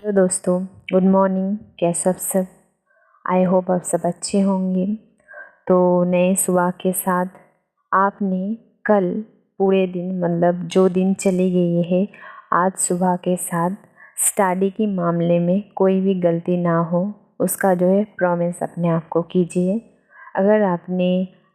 Hello दोस्तों, good morning. कैसे आप सब? आई होप आप सब अच्छे होंगे। तो नए सुबह के साथ आपने कल पूरे दिन मतलब जो दिन चली गई है, आज सुबह के साथ स्टडी के मामले में कोई भी गलती ना हो उसका जो है प्रॉमिस अपने आप को कीजिए। अगर आपने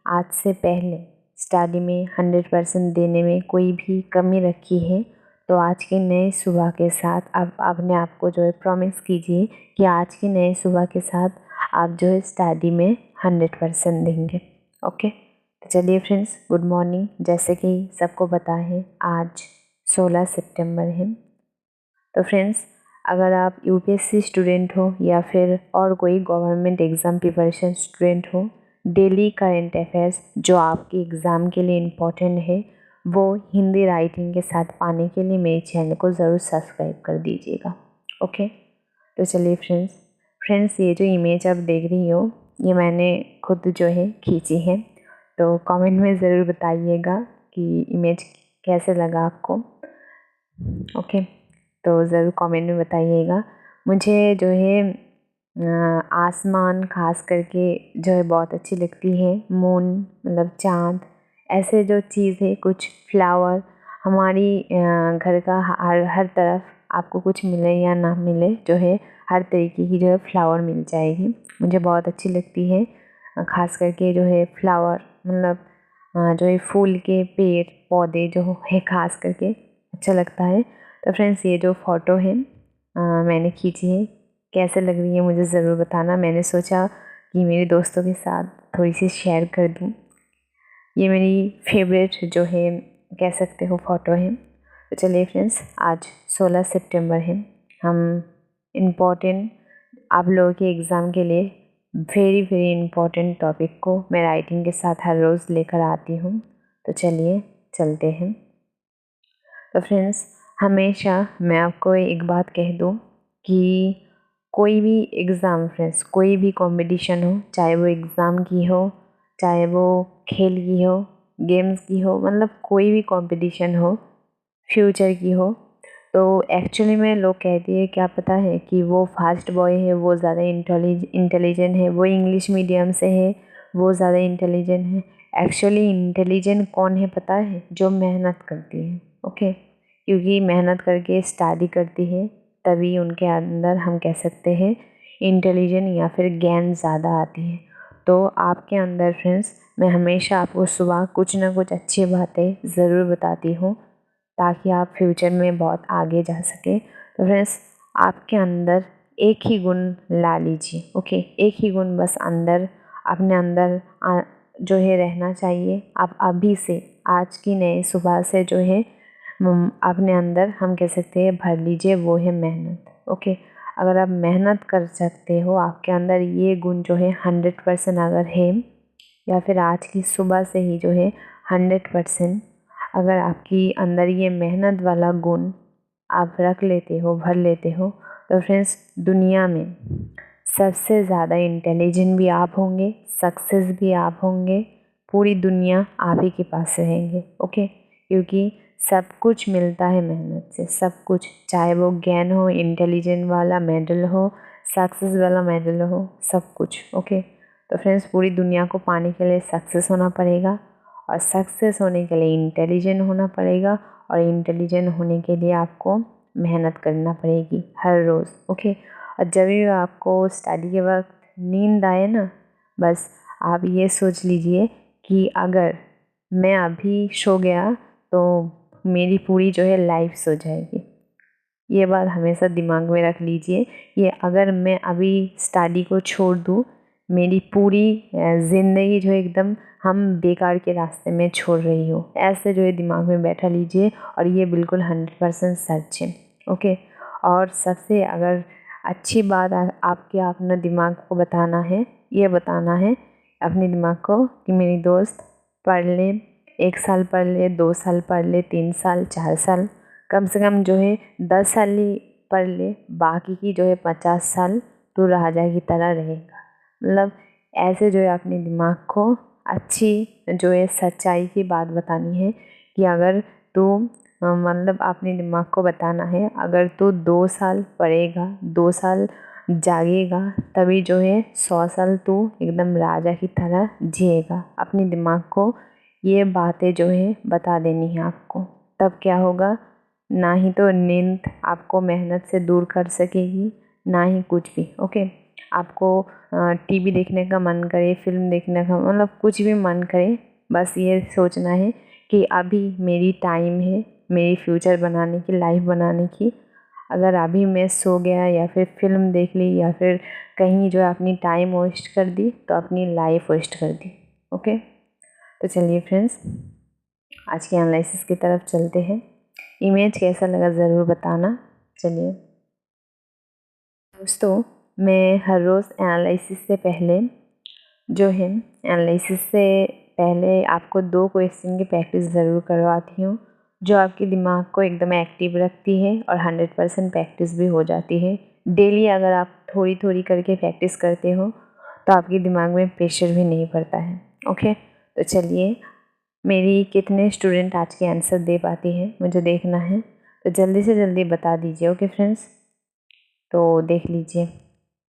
आज से पहले स्टडी में 100% देने में कोई भी कमी रखी है तो आज के नए सुबह के साथ आप अपने आप को जो है प्रॉमिस कीजिए कि आज के नए सुबह के साथ आप जो है स्टडी में 100% देंगे। ओके, तो चलिए फ्रेंड्स, गुड मॉर्निंग। जैसे कि सबको पता है आज 16 सितंबर है। तो फ्रेंड्स, अगर आप यूपीएससी स्टूडेंट हो या फिर और कोई गवर्नमेंट एग्ज़ाम प्रिपरेशन स्टूडेंट हो, डेली करंट अफेयर्स जो आपके एग्ज़ाम के लिए इम्पोर्टेंट है वो हिंदी राइटिंग के साथ पाने के लिए मेरे चैनल को ज़रूर सब्सक्राइब कर दीजिएगा। ओके, तो चलिए फ्रेंड्स ये जो इमेज आप देख रही हो ये मैंने खुद जो है खींची है। तो कमेंट में ज़रूर बताइएगा कि इमेज कैसे लगा आपको। ओके, तो ज़रूर कमेंट में बताइएगा। मुझे जो है आसमान खास करके जो है बहुत अच्छी लगती है। मून मतलब चाँद, ऐसे जो चीज़ है, कुछ फ्लावर हमारी घर का हर तरफ आपको कुछ मिले या ना मिले जो है हर तरीके की जो है फ्लावर मिल जाएगी। मुझे बहुत अच्छी लगती है खास करके जो है फ्लावर मतलब जो है फूल के पेड़ पौधे जो है खास करके अच्छा लगता है। तो फ्रेंड्स ये जो फ़ोटो है मैंने खींची है, कैसे लग रही है मुझे ज़रूर बताना। मैंने सोचा कि मेरे दोस्तों के साथ थोड़ी सी शेयर कर दूँ। ये मेरी फेवरेट जो है कह सकते हो फ़ोटो है। तो चलिए फ्रेंड्स, आज 16 सितंबर है। हम इम्पोर्टेंट आप लोगों के एग्ज़ाम के लिए वेरी वेरी इम्पोर्टेंट टॉपिक को मैं राइटिंग के साथ हर रोज़ लेकर आती हूँ। तो चलिए चलते हैं। तो फ्रेंड्स, हमेशा मैं आपको एक बात कह दूँ कि कोई भी एग्ज़ाम फ्रेंड्स, कोई भी कंपटीशन हो, चाहे वो एग्ज़ाम की हो, चाहे वो खेल की हो, गेम्स की हो, मतलब कोई भी कंपटीशन हो, फ्यूचर की हो, तो एक्चुअली में लोग कहते हैं क्या पता है कि वो फास्ट बॉय है, वो ज़्यादा इंटेलिजेंट है, वो इंग्लिश मीडियम से है, वो ज़्यादा इंटेलिजेंट है। एक्चुअली इंटेलिजेंट कौन है पता है? जो मेहनत करती है। ओके, क्योंकि मेहनत करके स्टडी करती है तभी उनके अंदर हम कह सकते हैं इंटेलिजेंट या फिर ज्ञान ज़्यादा आती है। तो आपके अंदर फ्रेंड्स, मैं हमेशा आपको सुबह कुछ ना कुछ अच्छी बातें ज़रूर बताती हूँ ताकि आप फ्यूचर में बहुत आगे जा सके। तो फ्रेंड्स, आपके अंदर एक ही गुण ला लीजिए। ओके, एक ही गुण बस अंदर अपने अंदर जो है रहना चाहिए। आप अभी से आज की नए सुबह से जो है अपने अंदर हम कह सकते हैं भर लीजिए, वो है मेहनत। ओके, अगर आप मेहनत कर सकते हो, आपके अंदर ये गुण जो है 100% अगर है, या फिर आज की सुबह से ही जो है 100% अगर आपकी अंदर ये मेहनत वाला गुण आप रख लेते हो, भर लेते हो, तो फ्रेंड्स दुनिया में सबसे ज़्यादा इंटेलिजेंट भी आप होंगे, सक्सेस भी आप होंगे, पूरी दुनिया आप ही के पास रहेंगे। ओके, क्योंकि सब कुछ मिलता है मेहनत से, सब कुछ, चाहे वो ज्ञान हो, इंटेलिजेंट वाला मेडल हो, सक्सेस वाला मेडल हो, सब कुछ। ओके, तो फ्रेंड्स पूरी दुनिया को पाने के लिए सक्सेस होना पड़ेगा और सक्सेस होने के लिए इंटेलिजेंट होना पड़ेगा और इंटेलिजेंट होने के लिए आपको मेहनत करना पड़ेगी हर रोज़। ओके, और जब भी आपको स्टडी के वक्त नींद आए ना, बस आप ये सोच लीजिए कि अगर मैं अभी सो गया तो मेरी पूरी जो है लाइफ सो जाएगी। ये बात हमेशा दिमाग में रख लीजिए। ये अगर मैं अभी स्टडी को छोड़ दूँ, मेरी पूरी ज़िंदगी जो है एकदम हम बेकार के रास्ते में छोड़ रही हूँ, ऐसे जो है दिमाग में बैठा लीजिए। और ये बिल्कुल 100% सच है। ओके, और सबसे अगर अच्छी बात आपके अपना दिमाग को बताना है, ये बताना है अपने दिमाग को कि मेरी दोस्त पढ़ ले, 1 साल पढ़ ले, 2 साल पढ़ ले, 3 साल, 4 साल, कम से कम जो है 10 साल ही पढ़ ले, बाकी की जो है 50 साल तू राजा की तरह रहेगा। मतलब ऐसे जो है अपने दिमाग को अच्छी जो है सच्चाई की बात बतानी है कि अगर तू मतलब अपने दिमाग को बताना है, अगर तू 2 साल पढ़ेगा, 2 साल जागेगा, तभी जो है 100 साल तू एकदम राजा की तरह जिएगा। अपने दिमाग को ये बातें जो है बता देनी है आपको। तब क्या होगा, ना ही तो नींद आपको मेहनत से दूर कर सकेगी, ना ही कुछ भी। ओके, आपको टीवी देखने का मन करे, फिल्म देखने का, मतलब कुछ भी मन करे, बस ये सोचना है कि अभी मेरी टाइम है मेरी फ्यूचर बनाने की, लाइफ बनाने की। अगर अभी मैं सो गया या फिर फिल्म देख ली या फिर कहीं जो है अपनी टाइम वेस्ट कर दी, तो अपनी लाइफ वेस्ट कर दी। ओके, तो चलिए फ्रेंड्स, आज के एनालिसिस की तरफ चलते हैं। इमेज कैसा लगा ज़रूर बताना। चलिए दोस्तों, मैं हर रोज़ एनालिसिस से पहले जो है एनालिसिस से पहले आपको 2 क्वेश्चन की प्रैक्टिस ज़रूर करवाती हूँ, जो आपके दिमाग को एकदम एक्टिव रखती है और 100% प्रैक्टिस भी हो जाती है। डेली अगर आप थोड़ी थोड़ी करके प्रैक्टिस करते हो तो आपके दिमाग में प्रेशर भी नहीं पड़ता है। ओके, तो चलिए, मेरी कितने स्टूडेंट आज के आंसर दे पाती हैं मुझे देखना है, तो जल्दी से जल्दी बता दीजिए। ओके फ्रेंड्स, तो देख लीजिए,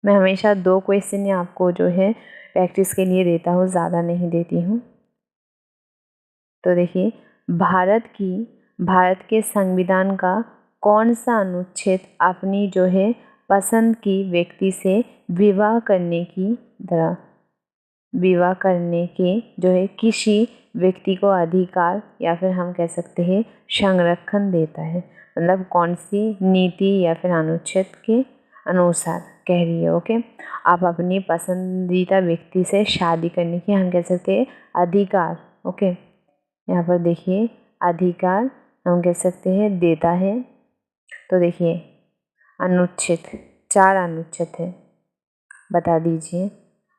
मैं हमेशा 2 क्वेश्चन आपको जो है प्रैक्टिस के लिए देता हूँ, ज़्यादा नहीं देती हूँ। तो देखिए, भारत के संविधान का कौन सा अनुच्छेद अपनी जो है पसंद की व्यक्ति से विवाह करने के जो है किसी व्यक्ति को अधिकार या फिर हम कह सकते हैं संरक्षण देता है। मतलब कौन सी नीति या फिर अनुच्छेद के अनुसार कह रही है। ओके, आप अपनी पसंदीदा व्यक्ति से शादी करने की हम कह सकते हैं अधिकार। ओके, यहाँ पर देखिए, अधिकार हम कह सकते हैं देता है। तो देखिए, अनुच्छेद 4 अनुच्छेद है, बता दीजिए।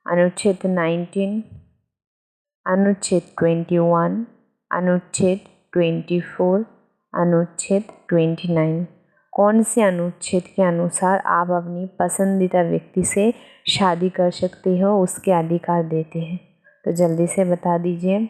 अनुच्छेद 19, अनुच्छेद 21, अनुच्छेद 24, अनुच्छेद 29। कौन से अनुच्छेद के अनुसार आप अपनी पसंदीदा व्यक्ति से शादी कर सकते हो, उसके अधिकार देते हैं? तो जल्दी से बता दीजिए।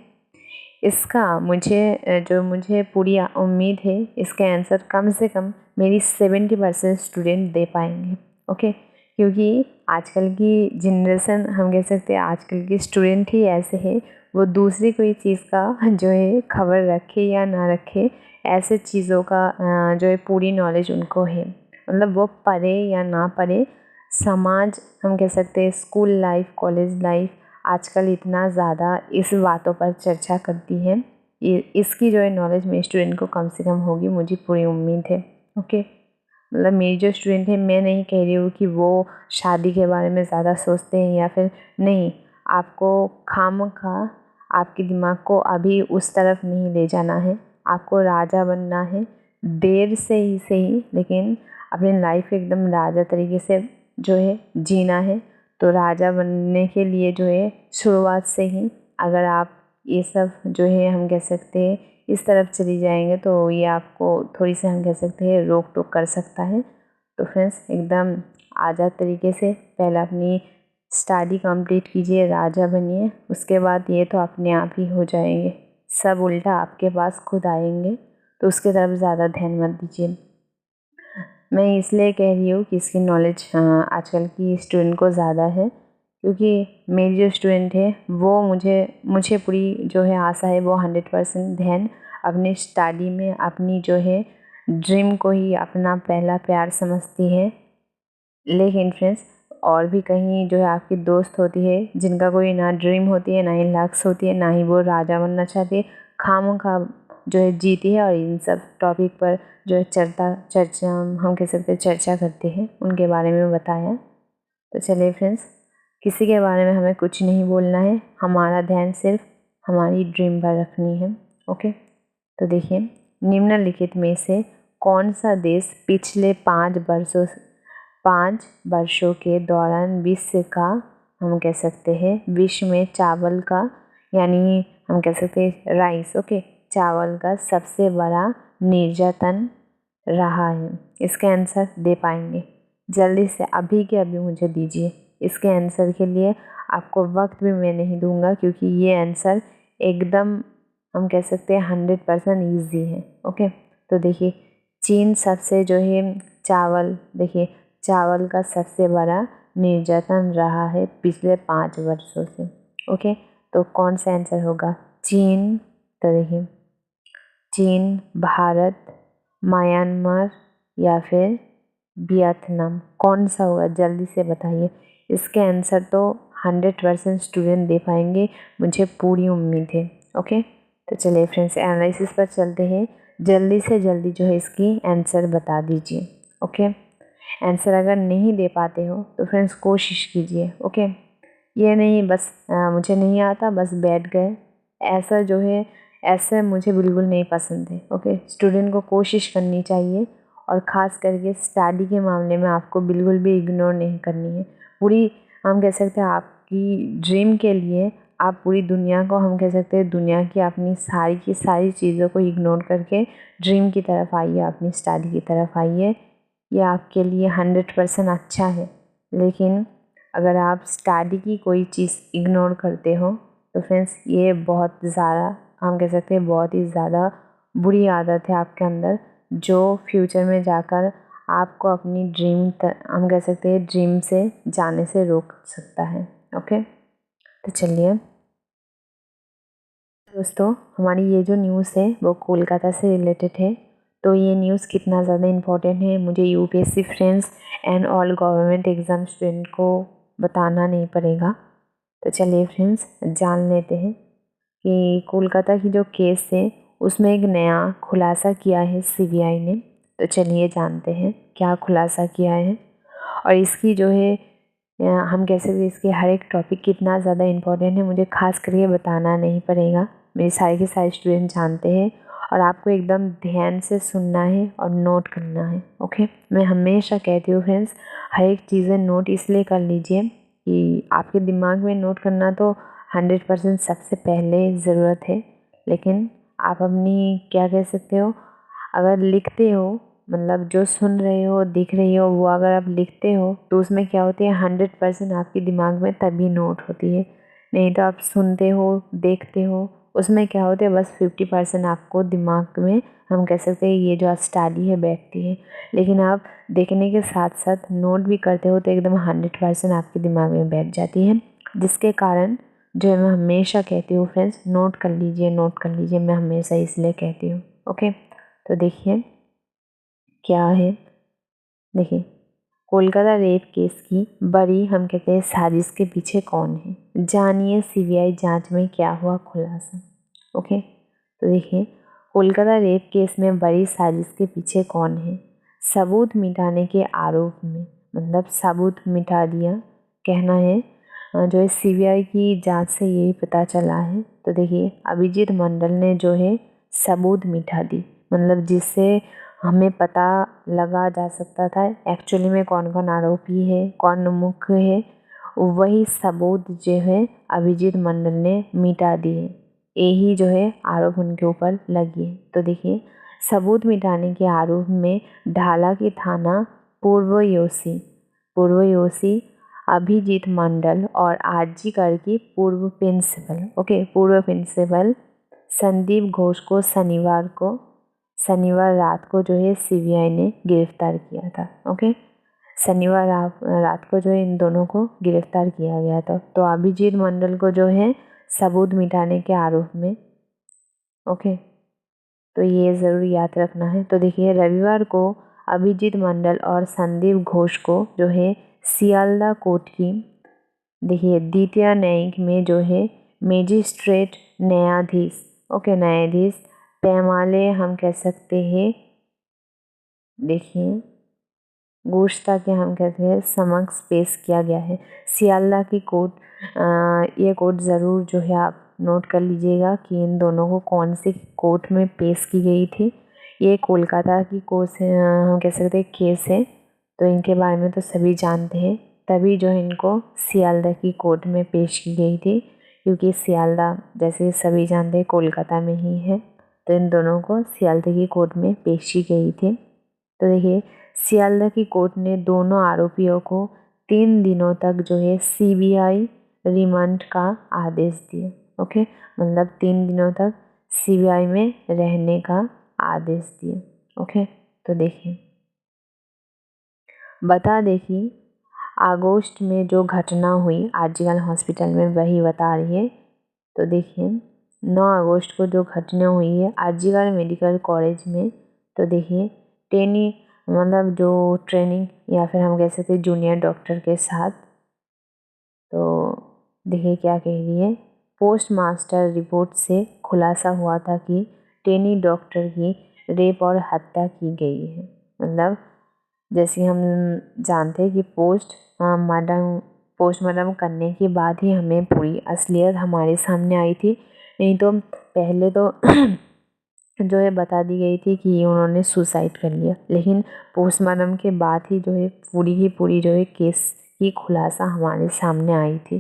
इसका मुझे पूरी उम्मीद है, इसका आंसर कम से कम मेरी 70% स्टूडेंट दे पाएंगे। ओके, क्योंकि आजकल की जनरेशन हम कह सकते हैं, आजकल के स्टूडेंट ही ऐसे हैं, वो दूसरी कोई चीज़ का जो है खबर रखे या ना रखे, ऐसे चीज़ों का जो है पूरी नॉलेज उनको है। मतलब वो पढ़े या ना पढ़े, समाज हम कह सकते हैं, स्कूल लाइफ, कॉलेज लाइफ आजकल इतना ज़्यादा इस बातों पर चर्चा करती है, इसकी जो है नॉलेज मेरे स्टूडेंट को कम से कम होगी, मुझे पूरी उम्मीद है। ओके, मतलब मेरी जो स्टूडेंट है, मैं नहीं कह रही हूँ कि वो शादी के बारे में ज़्यादा सोचते हैं या फिर नहीं, आपको खामखा आपके दिमाग को अभी उस तरफ नहीं ले जाना है। आपको राजा बनना है, देर से ही सही, लेकिन अपनी लाइफ एकदम राजा तरीके से जो है जीना है। तो राजा बनने के लिए जो है शुरुआत से ही अगर आप ये सब जो है हम कह सकते हैं इस तरफ चली जाएंगे, तो ये आपको थोड़ी सी हम कह सकते हैं रोक टोक कर सकता है। तो फ्रेंड्स, एकदम आज़ाद तरीके से पहले अपनी स्टडी कंप्लीट कीजिए, राजा बनिए, उसके बाद ये तो अपने आप ही हो जाएंगे, सब उल्टा आपके पास खुद आएंगे। तो उसके तरफ ज़्यादा ध्यान मत दीजिए। मैं इसलिए कह रही हूँ कि इसकी नॉलेज आजकल की स्टूडेंट को ज़्यादा है, क्योंकि मेरी जो स्टूडेंट है वो मुझे पूरी जो है आशा है, वो 100% ध्यान अपनी स्टडी में, अपनी जो है ड्रीम को ही अपना पहला प्यार समझती है। लेकिन फ्रेंड्स, और भी कहीं जो है आपकी दोस्त होती है जिनका कोई ना ड्रीम होती है, ना ही लक्ष्य होती है, ना ही वो राजा बनना चाहती है, खामखा जो है जीती है और इन सब टॉपिक पर जो है चर्चा हम कह सकते हैं चर्चा करते हैं, उनके बारे में बताया। तो चलिए फ्रेंड्स, किसी के बारे में हमें कुछ नहीं बोलना है, हमारा ध्यान सिर्फ हमारी ड्रीम पर रखनी है। ओके, तो देखिए, निम्नलिखित में से कौन सा देश पिछले 5 वर्षों के दौरान विश्व का हम कह सकते हैं विश्व में चावल का, यानी हम कह सकते हैं राइस, ओके, चावल का सबसे बड़ा निर्यातन रहा है? इसके आंसर दे पाएंगे? जल्दी से अभी के अभी मुझे दीजिए। इसके आंसर के लिए आपको वक्त भी मैं नहीं दूंगा, क्योंकि ये आंसर एकदम हम कह सकते हैं 100% ईजी है। ओके, तो देखिए चीन सबसे जो है चावल, देखिए चावल का सबसे बड़ा निर्यातन रहा है पिछले 5 वर्षों से। ओके, तो कौन सा आंसर होगा? चीन। तो देखिए चीन, भारत, म्यांमार या फिर वियतनाम, कौन सा होगा? जल्दी से बताइए। इसके आंसर तो 100% स्टूडेंट दे पाएंगे, मुझे पूरी उम्मीद है। ओके, तो चलिए फ्रेंड्स एनालिसिस पर चलते हैं। जल्दी से जल्दी जो है इसकी आंसर बता दीजिए। ओके, आंसर अगर नहीं दे पाते हो तो फ्रेंड्स कोशिश कीजिए। ओके, ये नहीं बस मुझे नहीं आता बस बैठ गए, ऐसा जो है ऐसे मुझे बिल्कुल नहीं पसंद है। ओके, स्टूडेंट को कोशिश करनी चाहिए और ख़ास करके स्टडी के मामले में आपको बिल्कुल भी इग्नोर नहीं करनी है। पूरी हम कह सकते हैं आपकी ड्रीम के लिए आप पूरी दुनिया को, हम कह सकते हैं दुनिया की अपनी सारी की सारी चीज़ों को इग्नोर करके ड्रीम की तरफ आइए, अपनी स्टडी की तरफ आइए। ये आपके लिए 100% अच्छा है। लेकिन अगर आप स्टडी की कोई चीज़ इग्नोर करते हो तो फ्रेंड्स ये बहुत ज़्यादा, हम कह सकते हैं बहुत ही ज़्यादा बुरी आदत है आपके अंदर, जो फ्यूचर में जाकर आपको अपनी ड्रीम हम कह सकते हैं ड्रीम से जाने से रोक सकता है। ओके, तो चलिए दोस्तों, हमारी ये जो न्यूज़ है वो कोलकाता से रिलेटेड है। तो ये न्यूज़ कितना ज़्यादा इम्पोर्टेंट है मुझे UPSC friends and all government exam student को बताना नहीं पड़ेगा। तो चलिए फ्रेंड्स जान लेते हैं कि कोलकाता की जो केस है उसमें एक नया खुलासा किया है सीबीआई ने। तो चलिए जानते हैं क्या खुलासा किया है और इसकी जो है हम कह सकते हैं इसके हर एक टॉपिक कितना ज़्यादा इम्पोर्टेंट है मुझे खास करके बताना नहीं पड़ेगा। मेरे सारे के सारे स्टूडेंट जानते हैं और आपको एकदम ध्यान से सुनना है और नोट करना है। ओके, मैं हमेशा कहती हूँ फ्रेंड्स हर एक चीज़ें नोट इसलिए कर लीजिए कि आपके दिमाग में नोट करना तो 100% सबसे पहले ज़रूरत है, लेकिन आप अपनी क्या कह सकते हो, अगर लिखते हो मतलब जो सुन रहे हो दिख रही हो वो अगर आप लिखते हो तो उसमें क्या होती है 100% आपके दिमाग में तभी नोट होती है। नहीं तो आप सुनते हो देखते हो उसमें क्या होता है बस 50% आपको दिमाग में हम कह सकते हैं ये जो स्टडी है बैठती है। लेकिन आप देखने के साथ साथ नोट भी करते हो तो एकदम 100% आपके दिमाग में बैठ जाती है, जिसके कारण जो है मैं हमेशा कहती हूँ फ्रेंड्स नोट कर लीजिए, नोट कर लीजिए, मैं हमेशा इसलिए कहती हूँ। ओके, तो देखिए क्या है। देखिए कोलकाता रेप केस की बड़ी हम कहते हैं साजिश के पीछे कौन है, जानिए सीबीआई जांच में क्या हुआ खुलासा। ओके, तो देखिए कोलकाता रेप केस में बड़ी साजिश के पीछे कौन है। सबूत मिटाने के आरोप में, मतलब सबूत मिटा दिया कहना है जो है सीबीआई की जांच से यही पता चला है। तो देखिए अभिजीत मंडल ने जो है सबूत मिटा दी, मतलब जिससे हमें पता लगा जा सकता था एक्चुअली में कौन कौन आरोपी है, कौन मुख्य है, वही सबूत जो है अभिजीत मंडल ने मिटा दिए। यही जो है आरोप उनके ऊपर लगी है। तो देखिए सबूत मिटाने के आरोप में ढाला की थाना पूर्व योशी अभिजीत मंडल और आरजी कर की पूर्व प्रिंसिपल संदीप घोष को शनिवार रात को जो है सीबीआई ने गिरफ्तार किया था। ओके, शनिवार रात को जो है इन दोनों को गिरफ्तार किया गया था। तो अभिजीत मंडल को जो है सबूत मिटाने के आरोप में। ओके, तो ये ज़रूर याद रखना है। तो देखिए रविवार को अभिजीत मंडल और संदीप घोष को जो है सियालदा कोर्ट की देखिए द्वितीय न्यायिक में जो है मजिस्ट्रेट न्यायाधीश पैमाले हम कह सकते हैं देखिए गोश्ता के हम कहते हैं समक्ष पेश किया गया है सियालदा की कोर्ट। ये कोर्ट ज़रूर जो है आप नोट कर लीजिएगा कि इन दोनों को कौन सी कोर्ट में पेश की गई थी। ये कोलकाता की कोर्ट से हम कह सकते हैं केस है, तो इनके बारे में तो सभी जानते हैं। तभी जो इनको सियालदा की कोर्ट में पेश की गई थी, क्योंकि सियालदा जैसे सभी जानते हैं कोलकाता में ही है, तो इन दोनों को सियालदा की कोर्ट में पेश की गई थी। तो देखिए सियालदा की कोर्ट ने दोनों आरोपियों को 3 दिनों तक जो है सीबीआई रिमांड का आदेश दिया। ओके, मतलब 3 दिनों तक सीबीआई में रहने का आदेश दिया। ओके, तो देखिए बता दें कि अगस्त में जो घटना हुई आरजीएल हॉस्पिटल में वही बता रही है। तो देखिए 9 अगस्त को जो घटना हुई है आरजीएल मेडिकल कॉलेज में, तो देखिए मतलब जो ट्रेनिंग या फिर हम कह सकते हैं जूनियर डॉक्टर के साथ, तो देखिए क्या कह रही है। पोस्ट मास्टर रिपोर्ट से खुलासा हुआ था कि ट्रेनी डॉक्टर की रेप और हत्या की गई है। मतलब जैसे हम जानते हैं कि पोस्टमार्टम करने के बाद ही हमें पूरी असलियत हमारे सामने आई थी, नहीं तो पहले तो जो है बता दी गई थी कि उन्होंने सुसाइड कर लिया, लेकिन पोस्टमार्टम के बाद ही जो है पूरी की पूरी जो है केस की खुलासा हमारे सामने आई थी।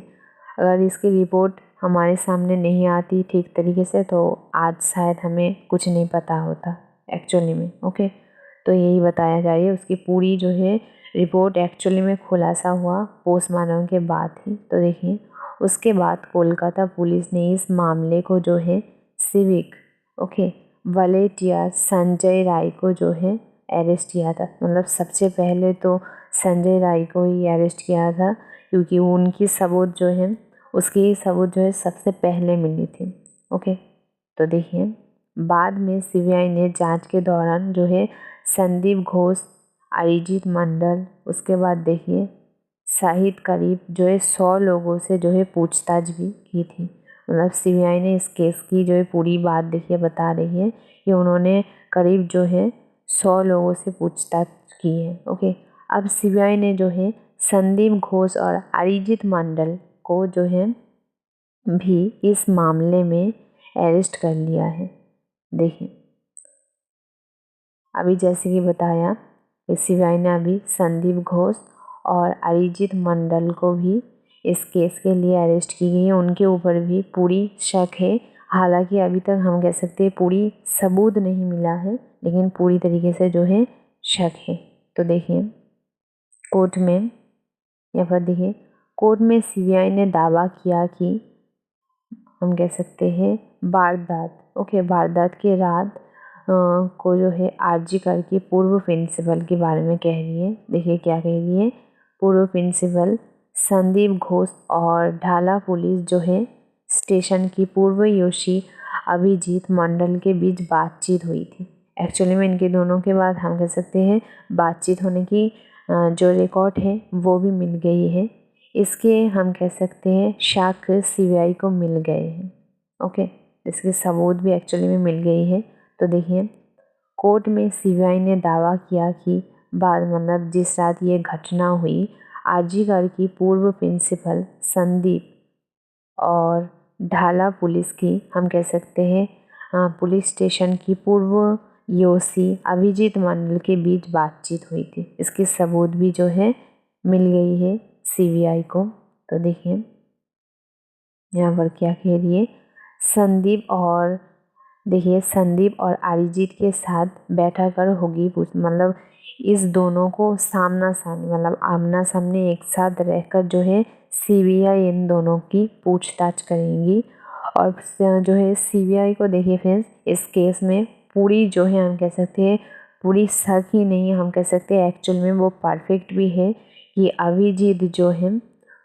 अगर इसकी रिपोर्ट हमारे सामने नहीं आती ठीक तरीके से तो आज शायद हमें कुछ नहीं पता होता एक्चुअली में। ओके, तो यही बताया जा रही है उसकी पूरी जो है रिपोर्ट एक्चुअली में खुलासा हुआ पोस्टमार्टम के बाद ही। तो देखिए उसके बाद कोलकाता पुलिस ने इस मामले को जो है सिविक वॉलेंटियर संजय राय को जो है अरेस्ट किया था। मतलब सबसे पहले तो संजय राय को ही अरेस्ट किया था क्योंकि उनकी सबूत जो है उसकी सबूत जो है सबसे पहले मिली थी। ओके, तो देखिए बाद में सीबीआई ने जांच के दौरान जो है संदीप घोष, अरिजीत मंडल, उसके बाद देखिए शाहिद करीब जो है 100 लोगों से जो है पूछताछ भी की थी। मतलब सीबीआई ने इस केस की जो है पूरी बात देखिए बता रही है कि उन्होंने करीब जो है 100 लोगों से पूछताछ की है। ओके, अब सीबीआई ने जो है संदीप घोष और अरिजीत मंडल को जो है भी इस मामले में अरेस्ट कर लिया है। देखिए अभी जैसे कि बताया कि सीबीआई ने अभी संदीप घोष और अरिजीत मंडल को भी इस केस के लिए अरेस्ट की गई है। उनके ऊपर भी पूरी शक है, हालांकि अभी तक हम कह सकते हैं पूरी सबूत नहीं मिला है, लेकिन पूरी तरीके से जो है शक है। तो देखिए कोर्ट में यहाँ पर देखिए कोर्ट में सीबीआई ने दावा किया कि हम कह सकते हैं वारदात की रात को जो है आरजी कर की पूर्व प्रिंसिपल के बारे में कह रही है। देखिए क्या कह रही है। पूर्व प्रिंसिपल संदीप घोष और ढाला पुलिस जो है स्टेशन की पूर्व योशी अभिजीत मंडल के बीच बातचीत हुई थी। एक्चुअली में इनके दोनों के बाद हम कह सकते हैं बातचीत होने की जो रिकॉर्ड है वो भी मिल गई है। इसके हम कह सकते हैं साक्ष्य सीबीआई को मिल गए हैं। ओके, इसके सबूत भी एक्चुअली में मिल गई है। तो देखिए कोर्ट में सीबीआई ने दावा किया कि मतलब जिस रात ये घटना हुई आरजीकर की पूर्व प्रिंसिपल संदीप और ढाला पुलिस की हम कह सकते हैं पुलिस स्टेशन की पूर्व योशी अभिजीत मंडल के बीच बातचीत हुई थी। इसकी सबूत भी जो है मिल गई है सीबीआई को। तो देखिए यहाँ पर क्या कह रही है। संदीप और अरिजीत के साथ बैठा कर होगी मतलब इस दोनों को सामना सामने मतलब आमना सामने एक साथ रहकर जो है सीबीआई इन दोनों की पूछताछ करेंगी। और जो है सीबीआई को देखिए फ्रेंड्स इस केस में पूरी जो है हम कह सकते हैं पूरी शक ही नहीं, हम कह सकते हैं एक्चुअल में वो परफेक्ट भी है कि अभिजीत जो है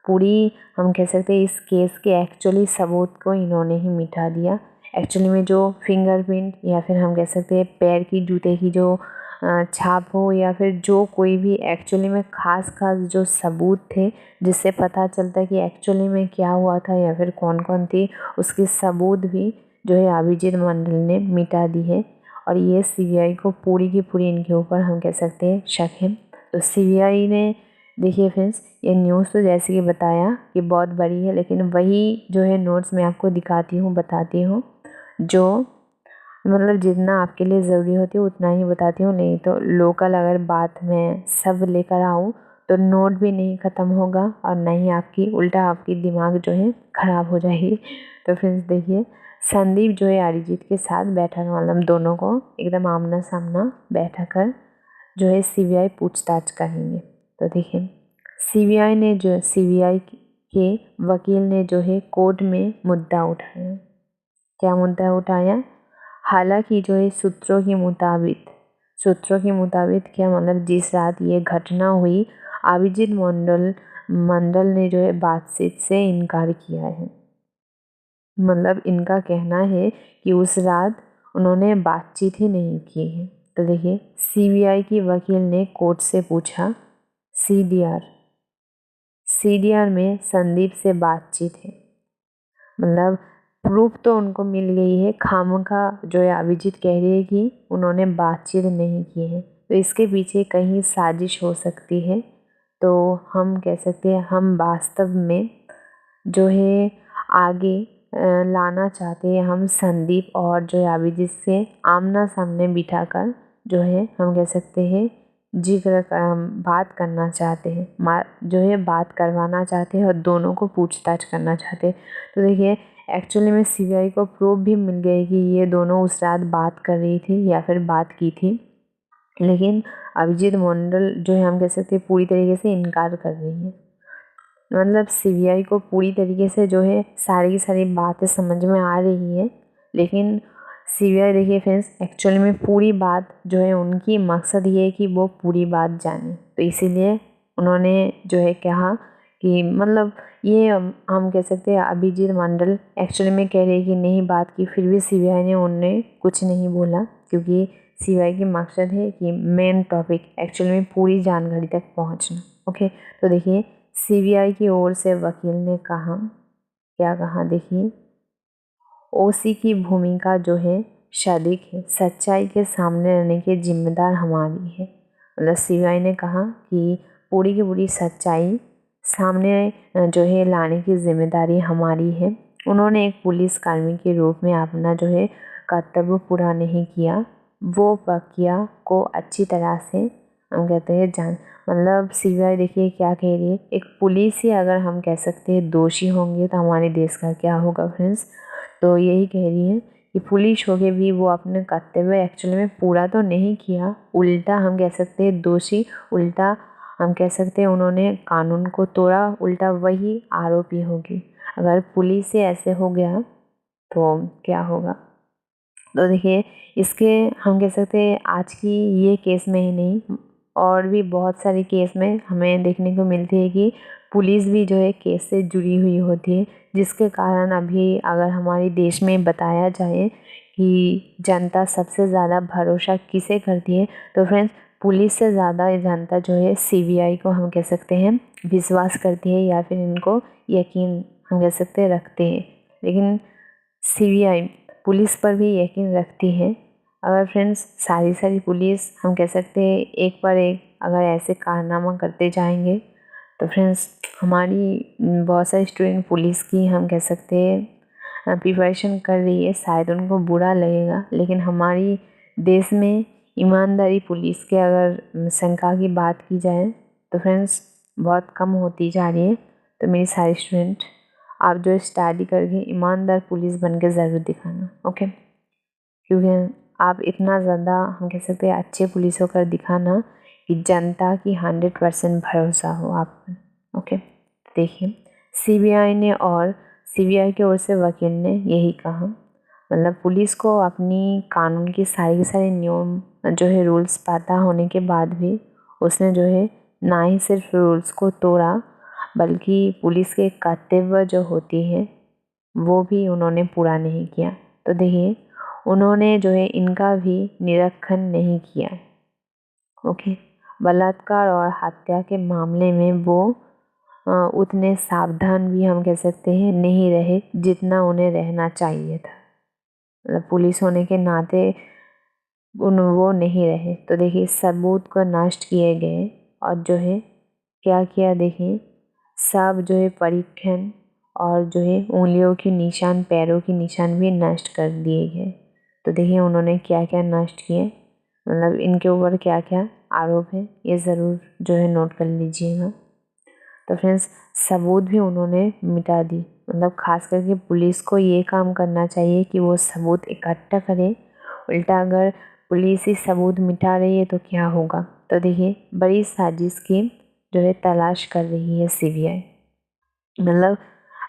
पूरी हम कह सकते हैं इस केस के एक्चुअली सबूत को इन्होंने ही मिटा दिया। एक्चुअली में जो फिंगरप्रिंट या फिर हम कह सकते हैं पैर की जूते की जो छाप हो या फिर जो कोई भी एक्चुअली में खास जो सबूत थे जिससे पता चलता है कि एक्चुअली में क्या हुआ था या फिर कौन कौन थी, उसके सबूत भी जो है अभिजीत मंडल ने मिटा दी है। और ये सीबीआई को पूरी की पूरी इनके ऊपर हम कह सकते हैं शक है। तो सीबीआई ने देखिए फ्रेंड्स ये न्यूज़ तो जैसे कि बताया कि बहुत बड़ी है, लेकिन वही जो है नोट्स मैं आपको दिखाती हूँ बताती हूँ जो मतलब जितना आपके लिए ज़रूरी होती है उतना ही बताती हूँ, नहीं तो लोकल अगर बात मैं सब लेकर आऊँ तो नोट भी नहीं ख़त्म होगा और ना ही आपकी उल्टा आपकी दिमाग जो है ख़राब हो जाएगी। तो फ्रेंड्स देखिए संदीप जो है अरिजीत के साथ बैठा मतलब दोनों को एकदम आमना सामना बैठा कर जो है सीबीआई पूछताछ करेंगे। तो देखिए सीबीआई के वकील ने जो है कोर्ट में मुद्दा उठाया। क्या मुद्दा उठाया। हालांकि जो है सूत्रों के मुताबिक सूत्रों के मुताबिक क्या मतलब जिस रात ये घटना हुई अभिजीत मंडल ने जो है बातचीत से इनकार किया है। मतलब इनका कहना है कि उस रात उन्होंने बातचीत ही नहीं की है। तो देखिए सीबीआई की वकील ने कोर्ट से पूछा सीडीआर में संदीप से बातचीत है, मतलब प्रूफ तो उनको मिल गई है, खामखा जो है अभिजीत कह रही है कि उन्होंने बातचीत नहीं की है, तो इसके पीछे कहीं साजिश हो सकती है। तो हम कह सकते हैं हम वास्तव में जो है आगे लाना चाहते हैं, हम संदीप और जो है अभिजीत से आमना सामने बिठाकर जो है हम कह सकते हैं बात करना चाहते हैं, जो है बात करवाना चाहते हैं और दोनों को पूछताछ करना चाहते हैं। तो देखिए एक्चुअली में सीबीआई को प्रूफ भी मिल गई कि ये दोनों उस रात बात कर रही थी या फिर बात की थी, लेकिन अभिजीत मंडल जो है हम कह सकते हैं पूरी तरीके से इनकार कर रही है। मतलब सीबीआई को पूरी तरीके से जो है सारी की सारी बातें समझ में आ रही है, लेकिन सीबीआई देखिए फ्रेंड्स एक्चुअली में पूरी बात जो है उनकी मकसद ये है कि वो पूरी बात जाने, तो इसीलिए उन्होंने जो है कहा कि मतलब ये हम कह सकते हैं अभिजीत मंडल एक्चुअली में कह रही है कि नहीं बात की, फिर भी सीबीआई ने उन्हें कुछ नहीं बोला, क्योंकि सीबीआई की मकसद है कि मेन टॉपिक एक्चुअली में पूरी जानकारी तक पहुंचना। ओके, तो देखिए सीबीआई की ओर से वकील ने कहा, क्या कहा देखिए, ओसी की भूमिका जो है सटीक है, सच्चाई के सामने रहने के जिम्मेदार हमारी है। मतलब सीबीआई ने कहा कि पूरी की पूरी सच्चाई सामने जो है लाने की जिम्मेदारी हमारी है। उन्होंने एक पुलिस कर्मी के रूप में अपना जो है कर्तव्य पूरा नहीं किया, वो प्रक्रिया को अच्छी तरह से हम कहते हैं मतलब सीबीआई देखिए क्या कह रही है, एक पुलिस ही अगर हम कह सकते हैं दोषी होंगे तो हमारे देश का क्या होगा फ्रेंड्स। तो यही कह रही है कि पुलिस हो के भी वो अपने कर्तव्य एक्चुअली में पूरा तो नहीं किया, उल्टा हम कह सकते हैं दोषी, उल्टा हम कह सकते हैं उन्होंने कानून को तोड़ा, उल्टा वही आरोपी होगी। अगर पुलिस से ऐसे हो गया तो क्या होगा। तो देखिए इसके हम कह सकते हैं आज की ये केस में ही नहीं और भी बहुत सारे केस में हमें देखने को मिलती है कि पुलिस भी जो है केस से जुड़ी हुई होती है, जिसके कारण अभी अगर हमारे देश में बताया जाए कि जनता सबसे ज़्यादा भरोसा किसे करती है, तो फ्रेंड्स पुलिस से ज़्यादा जनता जो है सीबीआई को हम कह सकते हैं विश्वास करती है या फिर इनको यकीन हम कह सकते हैं रखते हैं। लेकिन सीबीआई पुलिस पर भी यकीन रखती है। अगर फ्रेंड्स सारी पुलिस हम कह सकते हैं एक पर एक अगर ऐसे कारनामा करते जाएंगे तो फ्रेंड्स हमारी बहुत सारे स्टूडेंट पुलिस की हम कह सकते हैं प्रिपरेशन कर रही है, शायद उनको बुरा लगेगा, लेकिन हमारी देश में ईमानदारी पुलिस के अगर शंका की बात की जाए तो फ्रेंड्स बहुत कम होती जा रही है। तो मेरी सारी स्टूडेंट आप जो स्टडी करके ईमानदार पुलिस बन के ज़रूर दिखाना। ओके, क्योंकि आप इतना ज़्यादा हम कह सकते हैं अच्छे पुलिस होकर दिखाना कि जनता की 100% भरोसा हो आप पर। ओके, देखिए सीबीआई की ओर से वकील ने यही कहा, मतलब पुलिस को अपनी कानून की सारे नियम जो है रूल्स पता होने के बाद भी उसने जो है ना ही सिर्फ रूल्स को तोड़ा बल्कि पुलिस के कर्तव्य जो होती है वो भी उन्होंने पूरा नहीं किया। तो देखिए उन्होंने जो है इनका भी निरीक्षण नहीं किया। ओके, बलात्कार और हत्या के मामले में वो उतने सावधान भी हम कह सकते हैं नहीं रहे जितना उन्हें रहना चाहिए था, मतलब पुलिस होने के नाते वो नहीं रहे। तो देखिए सबूत को नष्ट किए गए और जो है क्या किया देखिए सब जो है परीक्षण और जो है उंगलियों के निशान पैरों के निशान भी नष्ट कर दिए गए। तो देखिए उन्होंने क्या क्या नष्ट किए, मतलब इनके ऊपर क्या क्या आरोप है ये ज़रूर जो है नोट कर लीजिएगा। तो फ्रेंड्स सबूत भी उन्होंने मिटा दी, मतलब खास करके पुलिस को ये काम करना चाहिए कि वो सबूत इकट्ठा करे, उल्टा अगर पुलिस ही सबूत मिटा रही है तो क्या होगा। तो देखिए बड़ी साजिश की जो है तलाश कर रही है सीबीआई, मतलब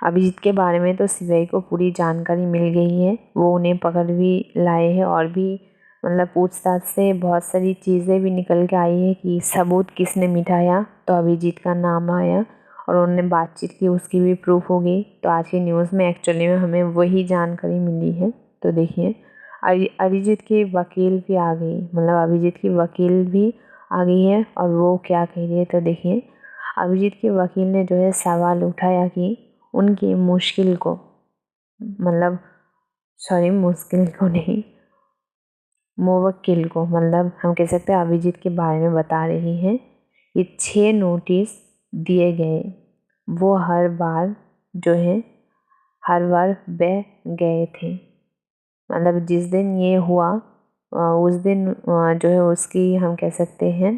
अभिजीत के बारे में तो सीबीआई को पूरी जानकारी मिल गई है, वो उन्हें पकड़ भी लाए हैं और भी मतलब पूछताछ से बहुत सारी चीज़ें भी निकल के आई है कि सबूत किसने मिटाया, तो अभिजीत का नाम आया और उन्होंने बातचीत की, उसकी भी प्रूफ हो गई। तो आज की न्यूज़ में एक्चुअली में हमें वही जानकारी मिली है। तो देखिए अरिजीत की वकील भी आ गई, मतलब अभिजीत की वकील भी आ गई है और वो क्या कह रही है। तो देखिए अभिजीत के वकील ने जो है सवाल उठाया कि उनकी मुश्किल को, मतलब सॉरी मुश्किल को नहीं, मुवक्किल को, मतलब हम कह सकते हैं अभिजीत के बारे में बता रही हैं कि 6 नोटिस दिए गए, वो हर बार जो है हर बार बह गए थे। मतलब जिस दिन ये हुआ उस दिन जो है उसकी हम कह सकते हैं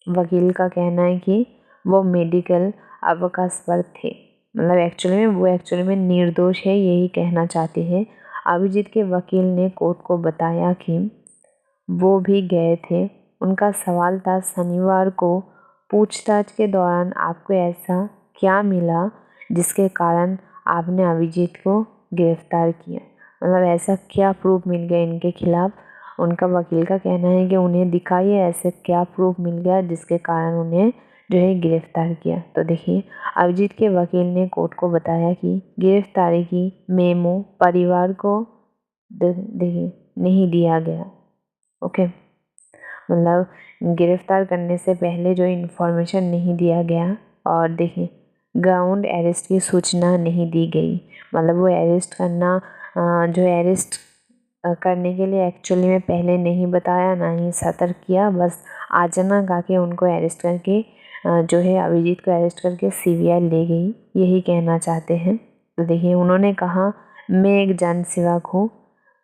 वकील का कहना है कि वो मेडिकल अवकाश पर थे, मतलब एक्चुअली में निर्दोष है, यही कहना चाहते हैं। अभिजीत के वकील ने कोर्ट को बताया कि वो भी गए थे। उनका सवाल था शनिवार को पूछताछ के दौरान आपको ऐसा क्या मिला जिसके कारण आपने अभिजीत को गिरफ्तार किया, मतलब ऐसा क्या प्रूफ मिल गया इनके खिलाफ। उनका वकील का कहना है कि उन्हें दिखाइए ऐसे क्या प्रूफ मिल गया जिसके कारण उन्हें जो है गिरफ्तार किया। तो देखिए अभिजीत के वकील ने कोर्ट को बताया कि गिरफ्तारी की मेमो परिवार को देखिए नहीं दिया गया। ओके, मतलब गिरफ्तार करने से पहले जो इन्फॉर्मेशन नहीं दिया गया, और देखिए ग्राउंड अरेस्ट की सूचना नहीं दी गई, मतलब वो अरेस्ट करना जो अरेस्ट करने के लिए एक्चुअली में पहले नहीं बताया, ना ही सतर्क किया, बस अचानक आके उनको अरेस्ट करके जो है अभिजीत को अरेस्ट करके सीबीआई ले गई, यही कहना चाहते हैं। तो देखिए उन्होंने कहा मैं एक जन सेवक हूँ,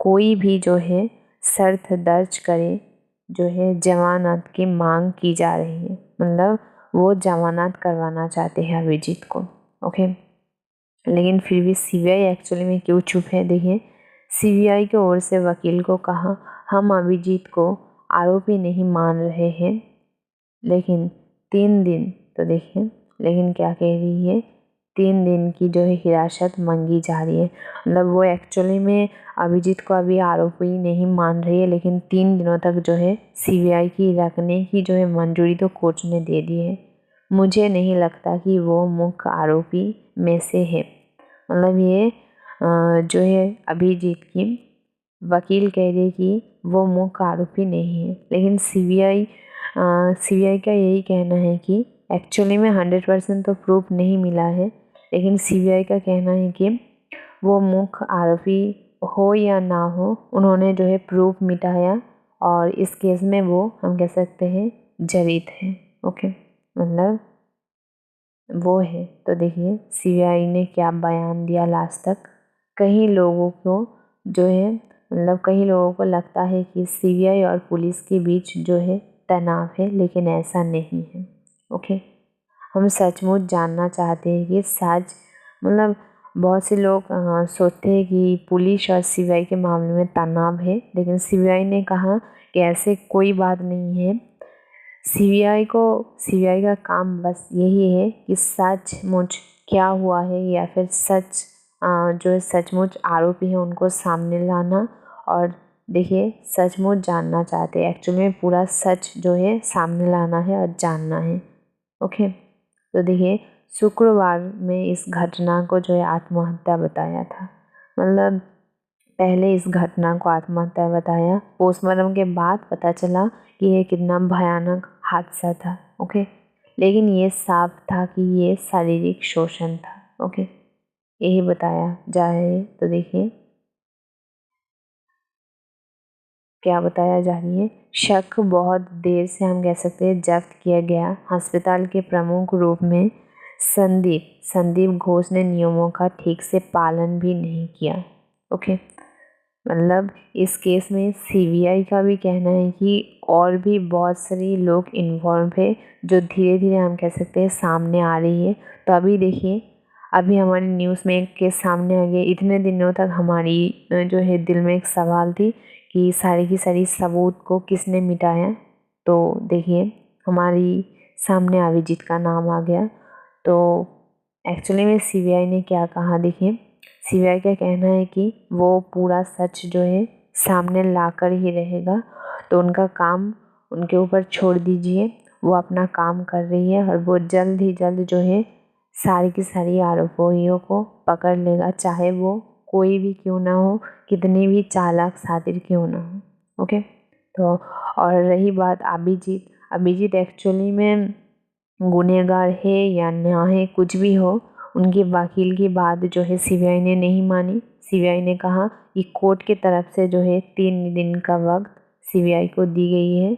कोई भी जो है शर्त दर्ज करे, जो है जमानत की मांग की जा रही है, मतलब वो जमानत करवाना चाहते हैं अभिजीत को। ओके, लेकिन फिर भी सीबीआई एक्चुअली में क्यों चुप है। देखिए सीबीआई की ओर से वकील को कहा हम अभिजीत को आरोपी नहीं मान रहे हैं, लेकिन 3 दिन, तो देखिए लेकिन क्या कह रही है, 3 दिन की जो है हिरासत मांगी जा रही है, मतलब वो एक्चुअली में अभिजीत को अभी आरोपी नहीं मान रही है, लेकिन 3 दिनों तक जो है सीबीआई की रखने की जो है मंजूरी तो कोर्ट ने दे दी है। मुझे नहीं लगता कि वो मुख्य आरोपी में से है, मतलब ये जो है अभिजीत की वकील कह रही है कि वो मुख्य आरोपी नहीं है, लेकिन सीबीआई का यही कहना है कि एक्चुअली में 100% तो प्रूफ नहीं मिला है, लेकिन सीबीआई का कहना है कि वो मुख्य आरोपी हो या ना हो, उन्होंने जो है प्रूफ मिटाया और इस केस में वो हम कह सकते हैं जड़ित है। ओके, मतलब वो है। तो देखिए सीबीआई ने क्या बयान दिया लास्ट तक। कई लोगों को जो है, मतलब कई लोगों को लगता है कि सीबीआई और पुलिस के बीच जो है तनाव है, लेकिन ऐसा नहीं है। ओके, हम सचमुच जानना चाहते हैं कि सच, मतलब बहुत से लोग सोचते हैं कि पुलिस और सीबीआई के मामले में तनाव है, लेकिन सीबीआई ने कहा कि ऐसे कोई बात नहीं है। सीबीआई का काम बस यही है कि सचमुच क्या हुआ है या फिर सच जो है सचमुच आरोपी है उनको सामने लाना, और देखिए सचमुच जानना चाहते हैं, एक्चुअली में पूरा सच जो है सामने लाना है और जानना है। ओके, तो देखिए शुक्रवार में इस घटना को जो है आत्महत्या बताया था, मतलब पहले इस घटना को आत्महत्या बताया, पोस्टमार्टम के बाद पता चला कि ये कितना भयानक हादसा था। ओके, लेकिन ये साफ था कि ये शारीरिक शोषण था। ओके, यही बताया जा रहा है। तो देखिए क्या बताया जा रही है, शक बहुत देर से हम कह सकते हैं जब्त किया गया अस्पताल के प्रमुख रूप में संदीप घोष ने नियमों का ठीक से पालन भी नहीं किया। ओके, मतलब इस केस में सीबीआई का भी कहना है कि और भी बहुत सारे लोग इन्वॉल्व है, जो धीरे धीरे हम कह सकते हैं सामने आ रही है। तो अभी देखिए अभी हमारी न्यूज़ में एक केस सामने आ गया, इतने दिनों तक हमारी जो है दिल में एक सवाल थी कि सारी की सारी सबूत को किसने मिटाया। तो देखिए हमारी सामने अभिजीत का नाम आ गया। तो एक्चुअली में सीबीआई ने क्या कहा, देखिए सीबीआई का कहना है कि वो पूरा सच जो है सामने लाकर ही रहेगा, तो उनका काम उनके ऊपर छोड़ दीजिए। वो अपना काम कर रही है और वो जल्द ही जल्द जो है सारी की सारी आरोपियों को पकड़ लेगा, चाहे वो कोई भी क्यों ना हो, कितनी भी चालाक शातिर क्यों ना हो। ओके। तो और रही बात अभिजीत, अभिजीत एक्चुअली में गुनहगार है या ना है, कुछ भी हो, उनके वकील की बात जो है सीबीआई ने नहीं मानी। सीबीआई ने कहा कि कोर्ट की तरफ से जो है 3 दिन का वक्त सीबीआई को दी गई है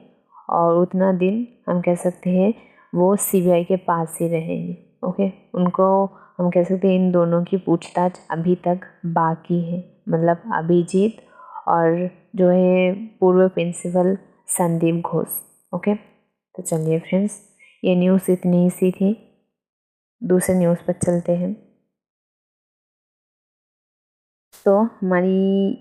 और उतना दिन हम कह सकते हैं वो सीबीआई के पास ही रहेंगे। ओके। उनको हम कह सकते हैं इन दोनों की पूछताछ अभी तक बाकी है, मतलब अभिजीत और जो है पूर्व प्रिंसिपल संदीप घोष। ओके। तो चलिए फ्रेंड्स, ये न्यूज़ इतनी ही सी थी। दूसरे न्यूज़ पर चलते हैं। तो हमारी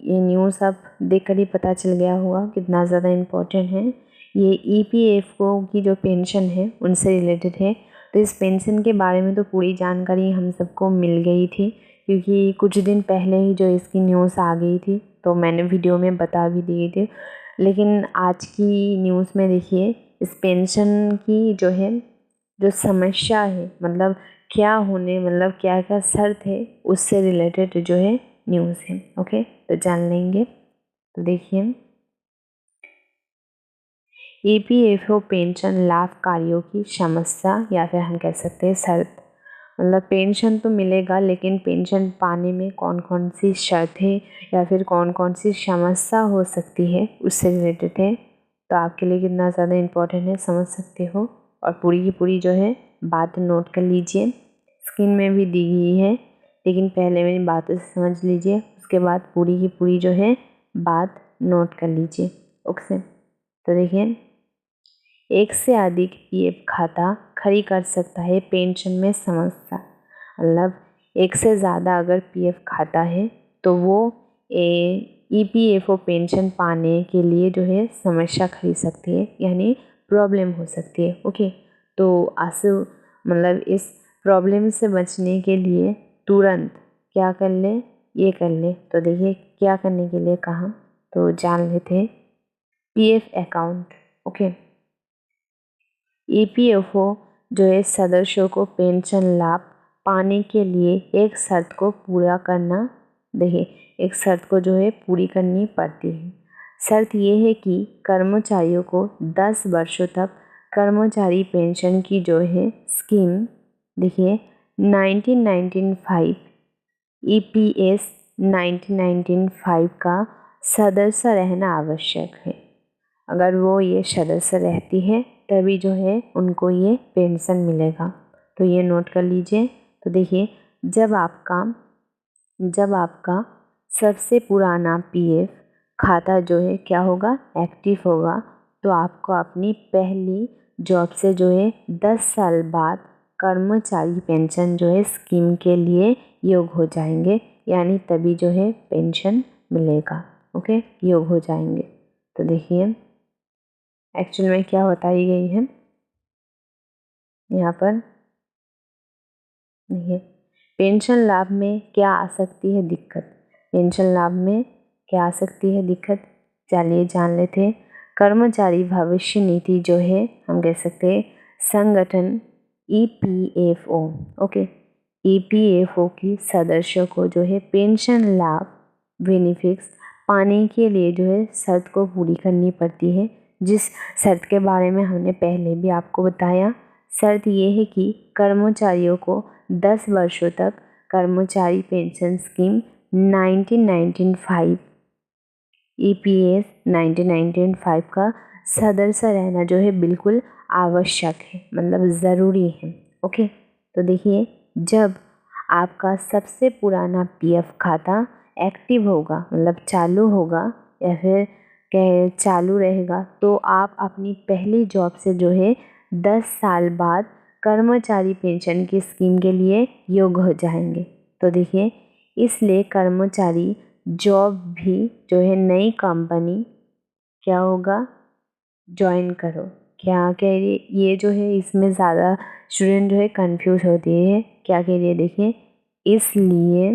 ये न्यूज़ अब देखकर ही पता चल गया होगा कितना ज़्यादा इम्पोर्टेंट है। ये ईपीएफओ की जो पेंशन है उनसे रिलेटेड है। तो इस पेंशन के बारे में तो पूरी जानकारी हम सबको मिल गई थी, क्योंकि कुछ दिन पहले ही जो इसकी न्यूज़ आ गई थी, तो मैंने वीडियो में बता भी दिए थे। लेकिन आज की न्यूज़ में देखिए, इस पेंशन की जो है जो समस्या है, मतलब क्या होने, मतलब क्या क्या शर्त है, उससे रिलेटेड जो है न्यूज़ है। ओके। तो जान लेंगे। तो देखिए, ईपीएफओ पेंशन लाभकारियों की समस्या या फिर हम कह सकते हैं शर्त, मतलब पेंशन तो मिलेगा लेकिन पेंशन पाने में कौन कौन सी शर्त है या फिर कौन कौन सी समस्या हो सकती है उससे रिलेटेड है। तो आपके लिए कितना ज़्यादा इम्पोर्टेंट है समझ सकते हो, और पूरी की पूरी जो है बात नोट कर लीजिए। स्क्रीन में भी दी गई है, लेकिन पहले मेरी बातों से समझ लीजिए, उसके बाद पूरी की पूरी जो है बात नोट कर लीजिए। ओके। तो देखिए, एक से अधिक पीएफ खाता खड़ी कर सकता है पेंशन में समस्या, मतलब एक से ज़्यादा अगर पीएफ खाता है तो वो ईपीएफओ पेंशन पाने के लिए जो है समस्या खड़ी सकती है, यानी प्रॉब्लम हो सकती है। ओके। तो आंसू, मतलब इस प्रॉब्लम से बचने के लिए तुरंत क्या कर ले, ये कर ले। तो देखिए क्या करने के लिए कहा, तो जान लेते हैं। PF account. ओके। ईपीएफओ जो है सदस्यों को पेंशन लाभ पाने के लिए एक शर्त को पूरा करना, देखिए एक शर्त को जो है पूरी करनी पड़ती है। शर्त ये है कि कर्मचारियों को 10 वर्षों तक कर्मचारी पेंशन की जो है स्कीम, देखिए 1995 ईपीएस 1995 का सदस्य रहना आवश्यक है। अगर वो ये सदस्य रहती है तभी जो है उनको ये पेंशन मिलेगा। तो ये नोट कर लीजिए। तो देखिए, जब आपका सबसे पुराना पीएफ खाता जो है क्या होगा, एक्टिव होगा, तो आपको अपनी पहली जॉब से जो है 10 साल बाद कर्मचारी पेंशन जो है स्कीम के लिए योग्य हो जाएंगे, यानी तभी जो है पेंशन मिलेगा। ओके, योग्य हो जाएंगे। तो देखिए एक्चुअल में क्या बताई गई है यहाँ पर, देखिए पेंशन लाभ में क्या आ सकती है दिक्कत, पेंशन लाभ में क्या आ सकती है दिक्कत, चलिए जान लेते हैं। कर्मचारी भविष्य निधि जो है हम कह सकते हैं संगठन ईपीएफओ, ओके, ईपीएफओ की सदस्यों को जो है पेंशन लाभ बेनिफिट्स पाने के लिए जो है शर्त को पूरी करनी पड़ती है, जिस शर्त के बारे में हमने पहले भी आपको बताया। शर्त ये है कि कर्मचारियों को 10 वर्षों तक कर्मचारी पेंशन स्कीम 1995 ईपीएस 1995 का सदस्य रहना जो है बिल्कुल आवश्यक है, मतलब ज़रूरी है। ओके। तो देखिए, जब आपका सबसे पुराना पीएफ खाता एक्टिव होगा, मतलब चालू होगा या फिर कह चालू रहेगा, तो आप अपनी पहली जॉब से जो है 10 साल बाद कर्मचारी पेंशन की स्कीम के लिए योग्य हो जाएंगे। तो देखिए, इसलिए कर्मचारी जॉब भी जो है नई कंपनी क्या होगा, ज्वाइन करो। क्या कह रही ये जो है, इसमें ज़्यादा स्टूडेंट जो है कंफ्यूज होती है। क्या कह रही है, देखिए इसलिए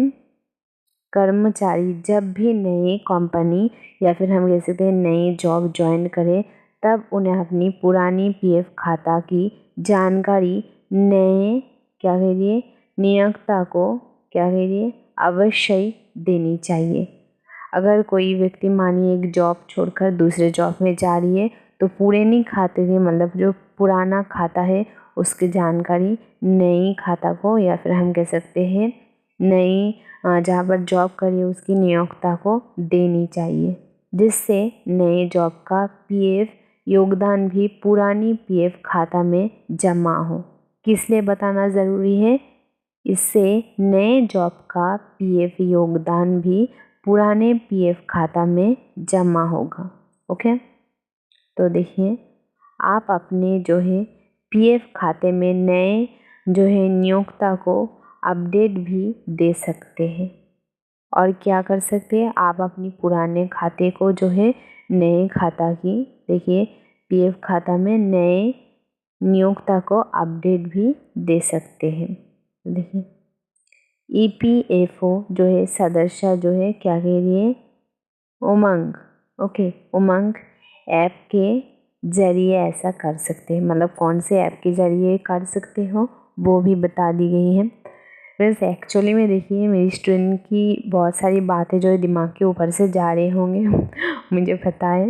कर्मचारी जब भी नई कंपनी या फिर हम कह सकते हैं नई जॉब ज्वाइन करें, तब उन्हें अपनी पुरानी पीएफ खाता की जानकारी नए क्या करिए नियोक्ता को क्या करिए अवश्य देनी चाहिए। अगर कोई व्यक्ति मानिए एक जॉब छोड़कर दूसरे जॉब में जा रही है, तो पुरानी खाते की मतलब जो पुराना खाता है उसकी जानकारी नई खाता को या फिर हम कह सकते हैं नई जहाँ पर जॉब करिए उसकी नियोक्ता को देनी चाहिए, जिससे नए जॉब का पीएफ योगदान भी पुरानी पीएफ खाता में जमा हो। किस लिए बताना ज़रूरी है? इससे नए जॉब का पीएफ योगदान भी पुराने पीएफ खाता में जमा होगा। ओके, तो देखिए आप अपने जो है पीएफ खाते में नए जो है नियोक्ता को अपडेट भी दे सकते हैं। और क्या कर सकते हैं, आप अपनी पुराने खाते को जो है नए खाता की देखिए पीएफ खाता में नए नियोक्ता को अपडेट भी दे सकते हैं। देखिए ईपीएफओ जो है सदस्य जो है क्या कह रही है उमंग, ओके उमंग ऐप के ज़रिए ऐसा कर सकते हैं। मतलब कौन से ऐप के ज़रिए कर सकते हो वो भी बता दी गई है। फ्रेंड्स एक्चुअली में देखिए मेरी स्टूडेंट की बहुत सारी बातें जो है दिमाग के ऊपर से जा रहे होंगे मुझे पता है,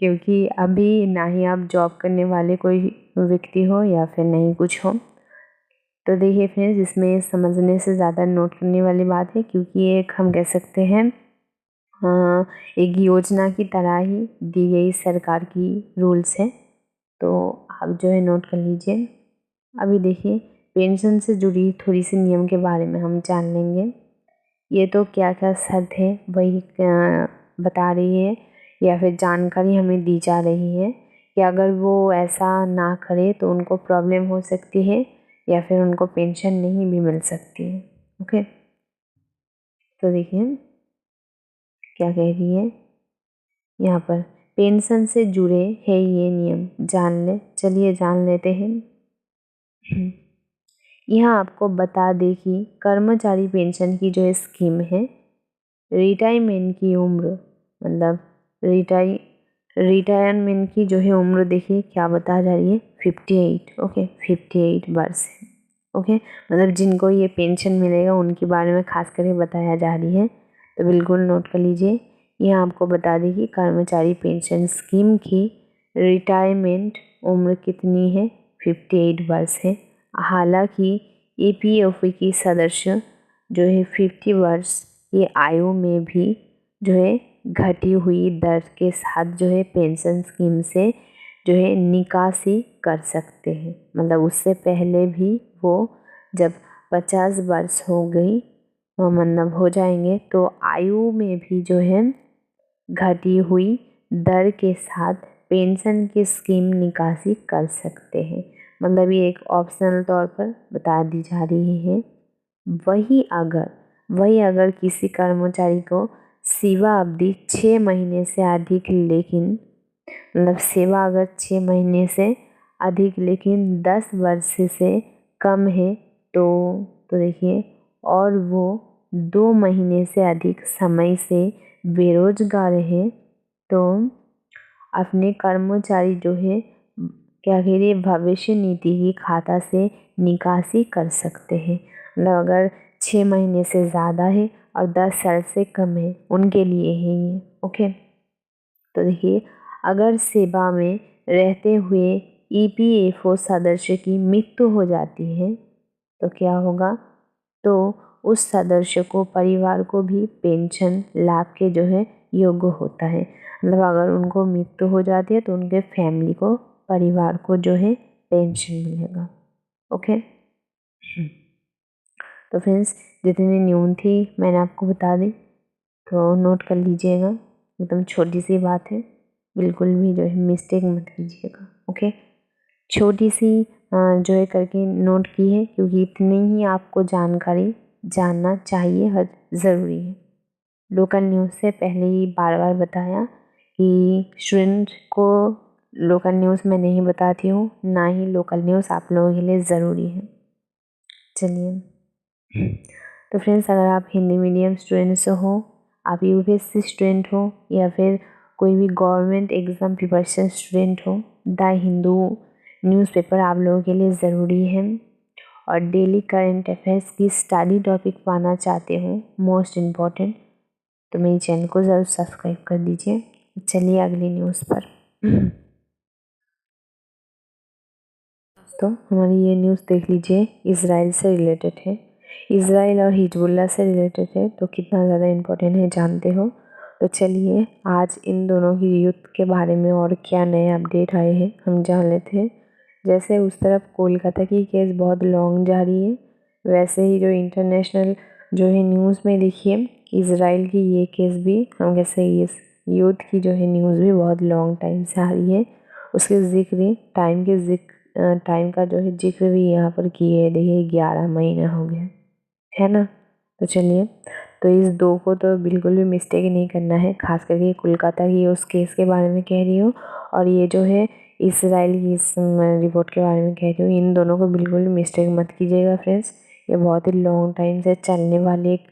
क्योंकि अभी ना ही आप जॉब करने वाले कोई व्यक्ति हो या फिर नहीं कुछ हो। तो देखिए फ्रेंड्स इसमें समझने से ज़्यादा नोट करने वाली बात है, क्योंकि एक हम कह सकते हैं एक योजना की तरह ही दी गई सरकार की रूल्स है। तो आप जो है नोट कर लीजिए। अभी देखिए पेंशन से जुड़ी थोड़ी सी नियम के बारे में हम जान लेंगे। ये तो क्या क्या शर्त है वही बता रही है या फिर जानकारी हमें दी जा रही है कि अगर वो ऐसा ना करे तो उनको प्रॉब्लम हो सकती है या फिर उनको पेंशन नहीं भी मिल सकती है। ओके, तो देखिए क्या कह रही है यहाँ पर, पेंशन से जुड़े है ये नियम चलिए जान लेते हैं। यहाँ आपको बता दें कि कर्मचारी पेंशन की जो स्कीम है रिटायरमेंट की उम्र मतलब रिटायरमेंट की जो है उम्र देखिए क्या बता जा रही है 58। ओके 58 वर्ष है। ओके मतलब जिनको ये पेंशन मिलेगा उनके बारे में खास करके बताया जा रही है, तो बिल्कुल नोट कर लीजिए। यहाँ आपको बता दें कि कर्मचारी पेंशन स्कीम की रिटायरमेंट उम्र कितनी है 58 वर्ष है। हालांकि ईपीएफओ की सदस्य जो है 50 वर्ष की आयु में भी जो है घटी हुई दर के साथ जो है पेंशन स्कीम से जो है निकासी कर सकते हैं। मतलब उससे पहले भी वो जब 50 वर्ष हो गई मतलब हो जाएंगे तो आयु में भी जो है घटी हुई दर के साथ पेंशन की स्कीम निकासी कर सकते हैं। मतलब ये एक ऑप्शनल तौर पर बता दी जा रही है। वही अगर किसी कर्मचारी को सेवा अवधि 6 महीने से अधिक लेकिन मतलब सेवा अगर 6 महीने से अधिक लेकिन 10 वर्ष से कम है तो देखिए और वो 2 महीने से अधिक समय से बेरोजगार है तो अपने कर्मचारी जो है क्या कह रही है भविष्य निधि की खाता से निकासी कर सकते हैं। मतलब अगर 6 महीने से ज़्यादा है और 10 साल से कम है उनके लिए है ये। ओके, तो देखिए अगर सेवा में रहते हुए ईपीएफओ सदस्य की मृत्यु हो जाती है तो क्या होगा, तो उस सदस्य को परिवार को भी पेंशन लाभ के जो है योग्य होता है। मतलब अगर उनको मृत्यु हो जाती है तो उनके फैमिली को परिवार को जो है पेंशन मिलेगा। ओके, तो फ्रेंड्स जितनी न्यून थी मैंने आपको बता दी, तो नोट कर लीजिएगा। एकदम छोटी सी बात है, बिल्कुल भी जो है मिस्टेक मत कीजिएगा। ओके, छोटी सी जो है करके नोट की है क्योंकि इतनी ही आपको जानकारी जानना चाहिए, हर ज़रूरी है। लोकल न्यूज़ से पहले ही बार बार बताया कि स्टूडेंट को लोकल न्यूज़ मैं नहीं बताती हूँ, ना ही लोकल न्यूज़ आप लोगों के लिए ज़रूरी है। चलिए तो फ्रेंड्स, अगर आप हिंदी मीडियम स्टूडेंट से हो, आप यूपीएससी स्टूडेंट हो या फिर कोई भी गवर्नमेंट एग्ज़ाम प्रिपरेशन स्टूडेंट हो, द हिंदू न्यूज़पेपर आप लोगों के लिए ज़रूरी है। और डेली करंट अफेयर्स की स्टडी टॉपिक पाना चाहते हो, मोस्ट इम्पॉर्टेंट, तो मेरे चैनल को ज़रूर सब्सक्राइब कर दीजिए। चलिए अगली न्यूज़ पर। तो हमारी ये न्यूज़ देख लीजिए, इज़राइल से रिलेटेड है। इज़राइल और हिजबुल्लाह से रिलेटेड है, तो कितना ज़्यादा इम्पोर्टेंट है जानते हो। तो चलिए आज इन दोनों की युद्ध के बारे में और क्या नए अपडेट आए हैं हम जान लेते हैं। जैसे उस तरफ कोलकाता की केस बहुत लॉन्ग जा रही है, वैसे ही जो इंटरनेशनल जो है न्यूज़ में देखिए, इज़राइल की ये केस भी हम कैसे इस युद्ध की जो है न्यूज़ भी बहुत लॉन्ग टाइम से आ रही है। उसके जिक्र टाइम का जो है जिक्र भी यहाँ पर किए है। देखिए 11 महीना हो गया है ना। तो चलिए, तो इस दो को तो बिल्कुल भी मिस्टेक नहीं करना है, खास करके कोलकाता की उस केस के बारे में कह रही हूँ और ये जो है इसराइल की इस रिपोर्ट के बारे में कह रही हूँ। इन दोनों को बिल्कुल भी मिस्टेक मत कीजिएगा फ्रेंड्स, ये बहुत ही लॉन्ग टाइम से चलने वाली एक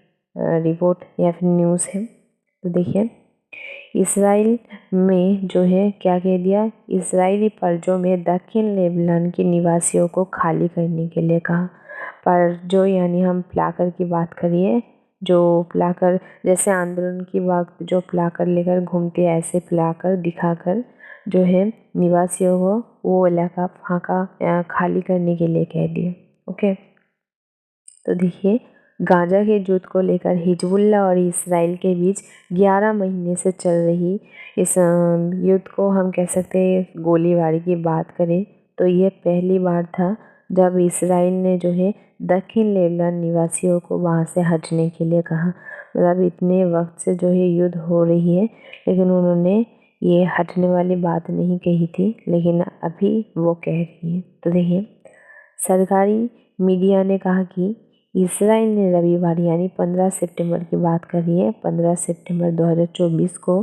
रिपोर्ट या फिर न्यूज़ है। तो देखिए, इसराइल में जो है क्या कह दिया, इजरायली फर्जों में दक्षिण लेबनान के निवासियों को खाली करने के लिए कहा। पर जो यानी हम प्लाकर की बात करिए, जो प्लाकर जैसे आंदोलन की वक्त जो प्लाकर लेकर घूमते हैं, ऐसे प्लाकर दिखाकर जो है निवासियों को वो इलाका फाँका खाली करने के लिए कह दिया। ओके, तो देखिए, गाजा के युद्ध को लेकर हिजबुल्लाह और इसराइल के बीच 11 महीने से चल रही इस युद्ध को हम कह सकते हैं, गोलीबारी की बात करें तो ये पहली बार था जब इसराइल ने जो है दक्षिण लेबनान निवासियों को वहाँ से हटने के लिए कहा। मतलब इतने वक्त से जो है युद्ध हो रही है, लेकिन उन्होंने ये हटने वाली बात नहीं कही थी, लेकिन अभी वो कह रही है। तो देखिए, सरकारी मीडिया ने कहा कि इसराइल ने रविवार यानी 15 सितंबर की बात करी है, 15 सितंबर 2024 को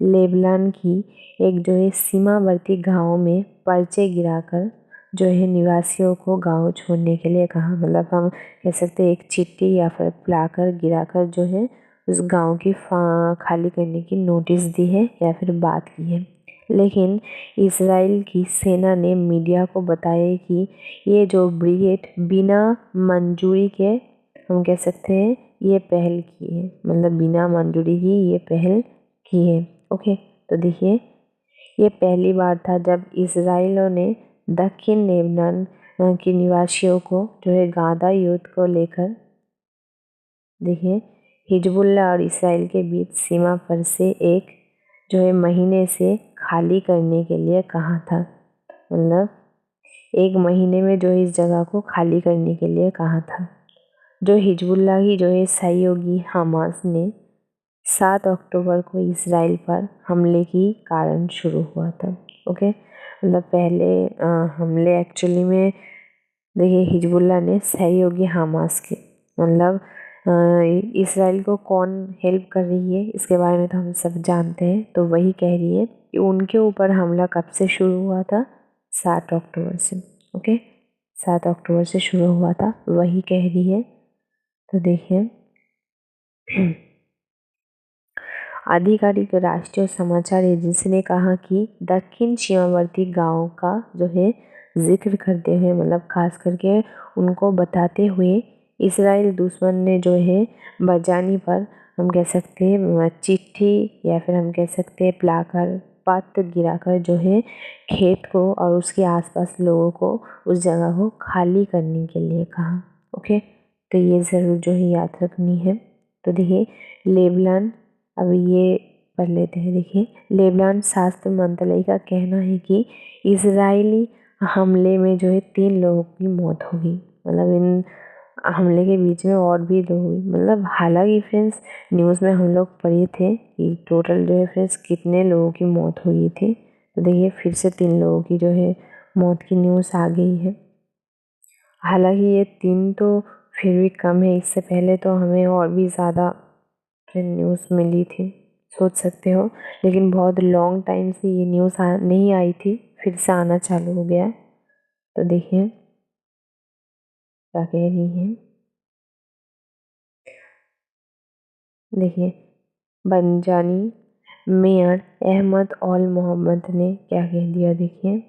लेबनान की एक जो है सीमावर्ती गांव में पर्चे गिराकर जो है निवासियों को गांव छोड़ने के लिए कहा। मतलब हम कह सकते हैं एक चिट्ठी या फिर प्लाकर गिराकर जो है उस गांव की खाली करने की नोटिस दी है या फिर बात की है। लेकिन इसराइल की सेना ने मीडिया को बताया कि ये जो ब्रिगेड बिना मंजूरी के हम कह सकते हैं ये पहल की है, मतलब बिना मंजूरी की ये पहल की है। ओके, तो देखिए, ये पहली बार था जब इसराइलियों ने दक्षिण लेबनान के निवासियों को जो है गाजा युद्ध को लेकर, देखिए, हिजबुल्लाह और इसराइल के बीच सीमा पर से एक जो है महीने से खाली करने के लिए कहा था। मतलब एक महीने में जो इस जगह को खाली करने के लिए कहा था। जो हिजबुल्लाह की जो है सहयोगी हमास ने 7 अक्टूबर को इसराइल पर हमले की कारण शुरू हुआ था। ओके, मतलब पहले हमले एक्चुअली में देखिए हिजबुल्लाह ने सहयोगी हमास के, मतलब इसराइल को कौन हेल्प कर रही है इसके बारे में तो हम सब जानते हैं। तो वही कह रही है कि उनके ऊपर हमला कब से शुरू हुआ था, 7 अक्टूबर से। ओके, 7 अक्टूबर से शुरू हुआ था, वही कह रही है। तो देखिए, आधिकारिक राष्ट्रीय समाचार एजेंसी ने कहा कि दक्षिण सीमावर्ती गांव का जो है जिक्र करते हुए, मतलब खास करके उनको बताते हुए, इसराइल दुश्मन ने जो है बजानी पर हम कह सकते हैं चिट्ठी या फिर हम कह सकते हैं प्लाकर पत्र गिराकर जो है खेत को और उसके आसपास लोगों को उस जगह को खाली करने के लिए कहा। ओके, तो ये ज़रूर जो है याद रखनी है। तो देखिए, लेबनान, अब ये पढ़ लेते हैं। देखिए, लेबनान स्वास्थ्य मंत्रालय का कहना है कि इजरायली हमले में जो है 3 लोगों की मौत हो गई। मतलब इन हमले के बीच में और भी लोग हुई। मतलब हालांकि फ्रेंड्स न्यूज़ में हम लोग पढ़े थे कि टोटल जो है फ्रेंड्स कितने लोगों की मौत हुई थी। तो देखिए, फिर से 3 लोगों की जो है मौत की न्यूज़ आ गई है। हालांकि ये 3 तो फिर भी कम है, इससे पहले तो हमें और भी ज़्यादा न्यूज़ मिली थी, सोच सकते हो। लेकिन बहुत लॉन्ग टाइम से ये न्यूज़ नहीं आई थी, फिर से आना चालू हो गया। तो देखिए क्या कह रही है। देखिए बंजानी मेयर अहमद ऑल मोहम्मद ने क्या कह दिया, देखिए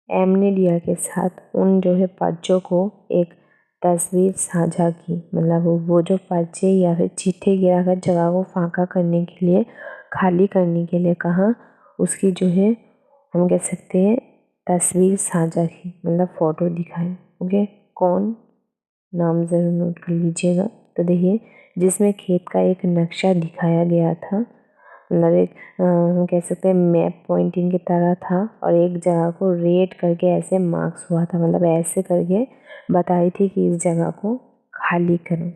एमनेडिया के साथ उन जो है पर्चों को एक तस्वीर साझा की, मतलब वो जो पर्चे या फिर चिट्ठे गिराकर जगह को फाँका करने के लिए, खाली करने के लिए कहा, उसकी जो है हम कह सकते हैं तस्वीर साझा की, मतलब फ़ोटो दिखाई। ओके, कौन, नाम ज़रूर नोट कर लीजिएगा। तो देखिए जिसमें खेत का एक नक्शा दिखाया गया था, मतलब एक हम कह सकते हैं मैप पॉइंटिंग की तरह था, और एक जगह को रेट करके ऐसे मार्क्स हुआ था, मतलब ऐसे करके बताई थी कि इस जगह को खाली करो।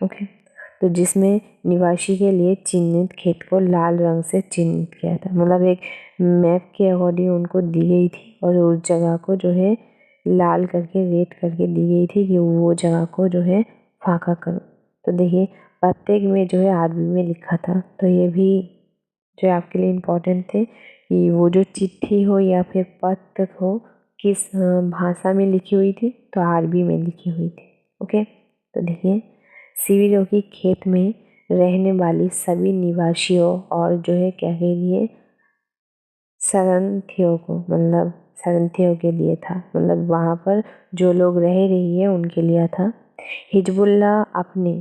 ओके, तो जिसमें निवासी के लिए चिन्हित खेत को लाल रंग से चिन्हित किया था, मतलब एक मैप के अकॉर्डिंग उनको दी गई थी, और उस जगह को जो है लाल करके रेट करके दी गई थी कि वो जगह को जो है फाँका करो। तो देखिए प्रत्येक में जो है अरबी में लिखा था, तो ये भी जो आपके लिए इम्पोर्टेंट थे कि वो जो चिट्ठी हो या फिर पत्र हो किस भाषा में लिखी हुई थी, तो अरबी में लिखी हुई थी। ओके, तो देखिए शिविरों की खेत में रहने वाली सभी निवासियों और जो है क्या कह रही शरणार्थियों को, मतलब शरणार्थियों के लिए था, मतलब वहाँ पर जो लोग रह रही है उनके लिए था। हिजबुल्लाह अपने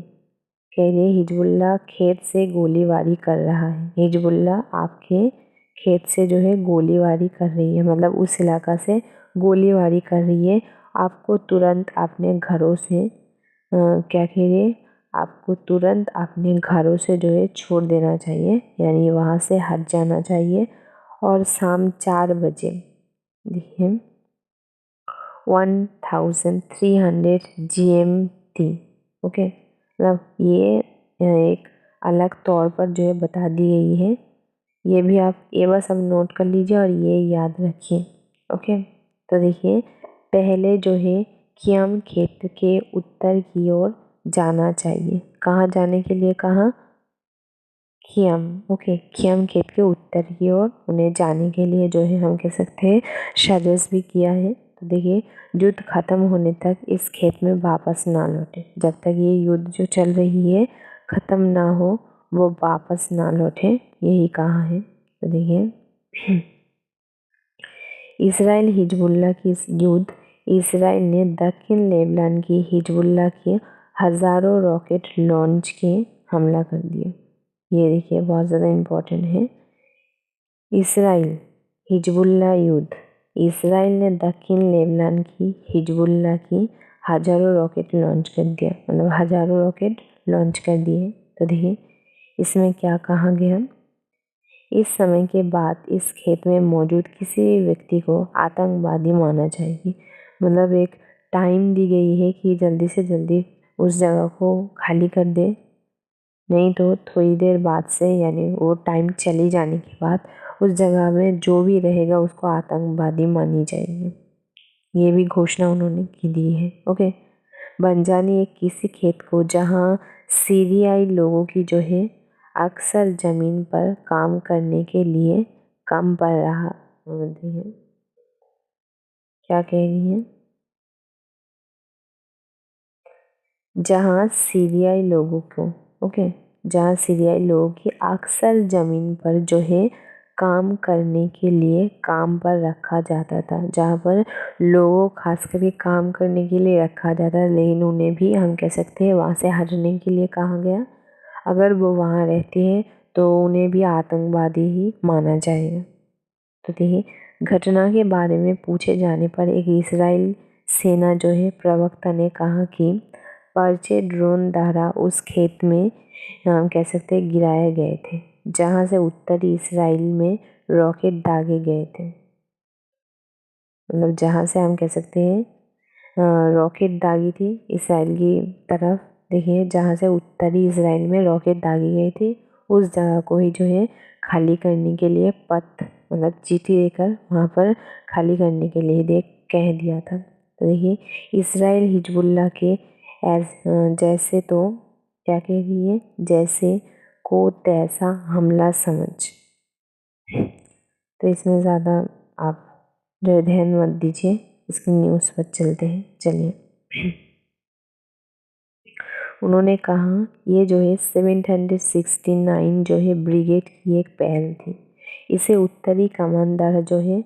कह रही हिजबुल्लाह खेत से गोलीबारी कर रहा है, हिजबुल्लाह आपके खेत से जो है गोलीबारी कर रही है, मतलब उस इलाका से गोलीबारी कर रही है, आपको तुरंत अपने घरों से क्या कह रही है, आपको तुरंत अपने घरों से जो है छोड़ देना चाहिए, यानी वहाँ से हट जाना चाहिए। और शाम 4 बजे देखिए 1300 GMT। ओके, मतलब ये एक अलग तौर पर जो है बता दी गई है, ये भी आप ये बस अब नोट कर लीजिए और ये याद रखिए। ओके, तो देखिए पहले जो है खियाम खेत के उत्तर की ओर जाना चाहिए, कहाँ जाने के लिए कहा, खियाम। ओके, खियाम खेत के उत्तर की ओर उन्हें जाने के लिए जो है हम कह सकते हैं सजेस्ट भी किया है। तो देखिए युद्ध खत्म होने तक इस खेत में वापस ना लौटे, जब तक ये युद्ध जो चल रही है ख़त्म ना हो, वो वापस ना लौटे, यही कहा है। तो देखिए इसराइल हिजबुल्लाह की इस युद्ध, इसराइल ने दक्षिण लेबनान की हिजबुल्लाह के हज़ारों रॉकेट लॉन्च के हमला कर दिया। ये देखिए बहुत ज़्यादा इम्पोर्टेंट है। इसराइल हिजबुल्लाह युद्ध, इसराइल ने दक्षिण लेबनान की हिजबुल्लाह की हज़ारों रॉकेट लॉन्च कर दिया, मतलब हज़ारों रॉकेट लॉन्च कर दिए। तो देखिए इसमें क्या कहा गया, इस समय के बाद इस खेत में मौजूद किसी भी व्यक्ति को आतंकवादी माना जाएगी, मतलब एक टाइम दी गई है कि जल्दी से जल्दी उस जगह को खाली कर दे, नहीं तो थोड़ी देर बाद से यानी वो टाइम चली जाने के बाद उस जगह में जो भी रहेगा उसको आतंकवादी मानी जाएगी। ये भी घोषणा उन्होंने की दी है। ओके, बंजानी एक किसी खेत को जहाँ सीरियाई लोगों की जो है अक्सर ज़मीन पर काम करने के लिए कम पड़ रहा होती है, क्या कह रही है, जहाँ सीरियाई लोगों को, ओके, जहाँ सीरियाई लोगों की अक्सर ज़मीन पर जो है काम करने के लिए काम पर रखा जाता था, जहाँ पर लोगों खास करके काम करने के लिए रखा जाता था, लेकिन उन्हें भी हम कह सकते हैं वहाँ से हटने के लिए कहा गया। अगर वो वहाँ रहते हैं तो उन्हें भी आतंकवादी ही माना जाएगा। तो देखिए घटना के बारे में पूछे जाने पर एक इजराइल सेना जो है प्रवक्ता ने कहा कि पर्चे ड्रोन द्वारा उस खेत में हम कह सकते हैं गिराए गए थे, जहाँ से उत्तरी इसराइल में रॉकेट दागे गए थे, मतलब जहाँ से हम कह सकते हैं रॉकेट दागी थी इसराइल की तरफ। देखिए जहाँ से उत्तरी इसराइल में रॉकेट दागी गई थी उस जगह को ही जो है खाली करने के लिए पत्र, मतलब चिट्ठी देकर वहाँ पर खाली करने के लिए कह दिया था। तो देखिए इसराइल हिजबुल्लाह के जैसे तो क्या कह रही है, जैसे को तैसा हमला समझ, तो इसमें ज़्यादा आप जो है ध्यान मत दीजिए, इसकी न्यूज़ पर चलते हैं। चलिए उन्होंने कहा ये जो है 769 जो है ब्रिगेड की एक पहल थी। इसे उत्तरी कमांडर जो है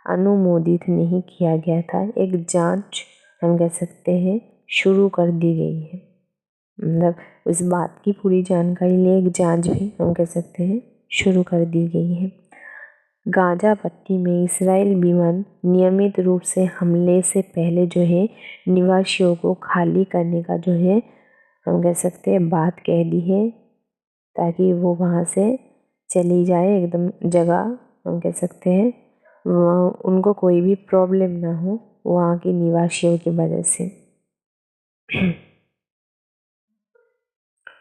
अनुमोदित नहीं किया गया था। एक जांच हम कह सकते हैं शुरू कर दी गई है। मतलब उस बात की पूरी जानकारी लिए एक जांच भी हम कह सकते हैं शुरू कर दी गई है। गाजा पट्टी में इसराइल विमान नियमित रूप से हमले से पहले जो है निवासियों को खाली करने का जो है हम कह सकते हैं बात कह दी है, ताकि वो वहाँ से चली जाए एकदम जगह हम कह सकते हैं वहाँ उनको कोई भी प्रॉब्लम ना हो वहाँ के निवासियों की वजह से।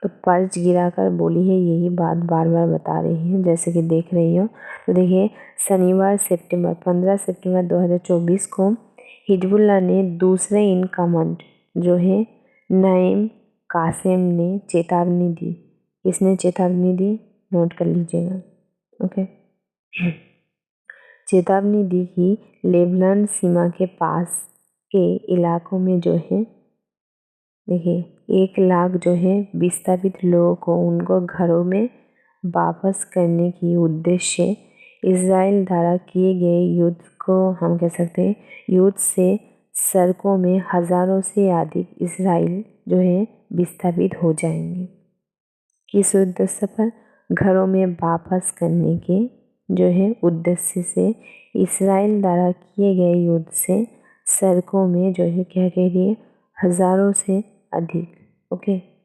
तो पर्च गिराकर बोली है, यही बात बार बार बता रही है जैसे कि देख रही हो। तो देखिए शनिवार 15 सितंबर 2024 को हिजबुल्लाह ने दूसरे इन कमांड जो है नईम कासेम ने चेतावनी दी। किसने चेतावनी दी, नोट कर लीजिएगा। ओके, चेतावनी दी कि लेबनान सीमा के पास के इलाकों में जो है देखिए 1 लाख जो है विस्थापित लोगों को उनको घरों में वापस करने की उद्देश्य इज़राइल द्वारा किए गए युद्ध को हम कह सकते हैं युद्ध से सड़कों में हज़ारों से अधिक इज़राइल जो है विस्थापित हो जाएंगे। किस उद्देश्य पर, घरों में वापस करने के जो है उद्देश्य से इज़राइल द्वारा किए गए युद्ध से सड़कों में जो है क्या कह रही है हज़ारों से अधिक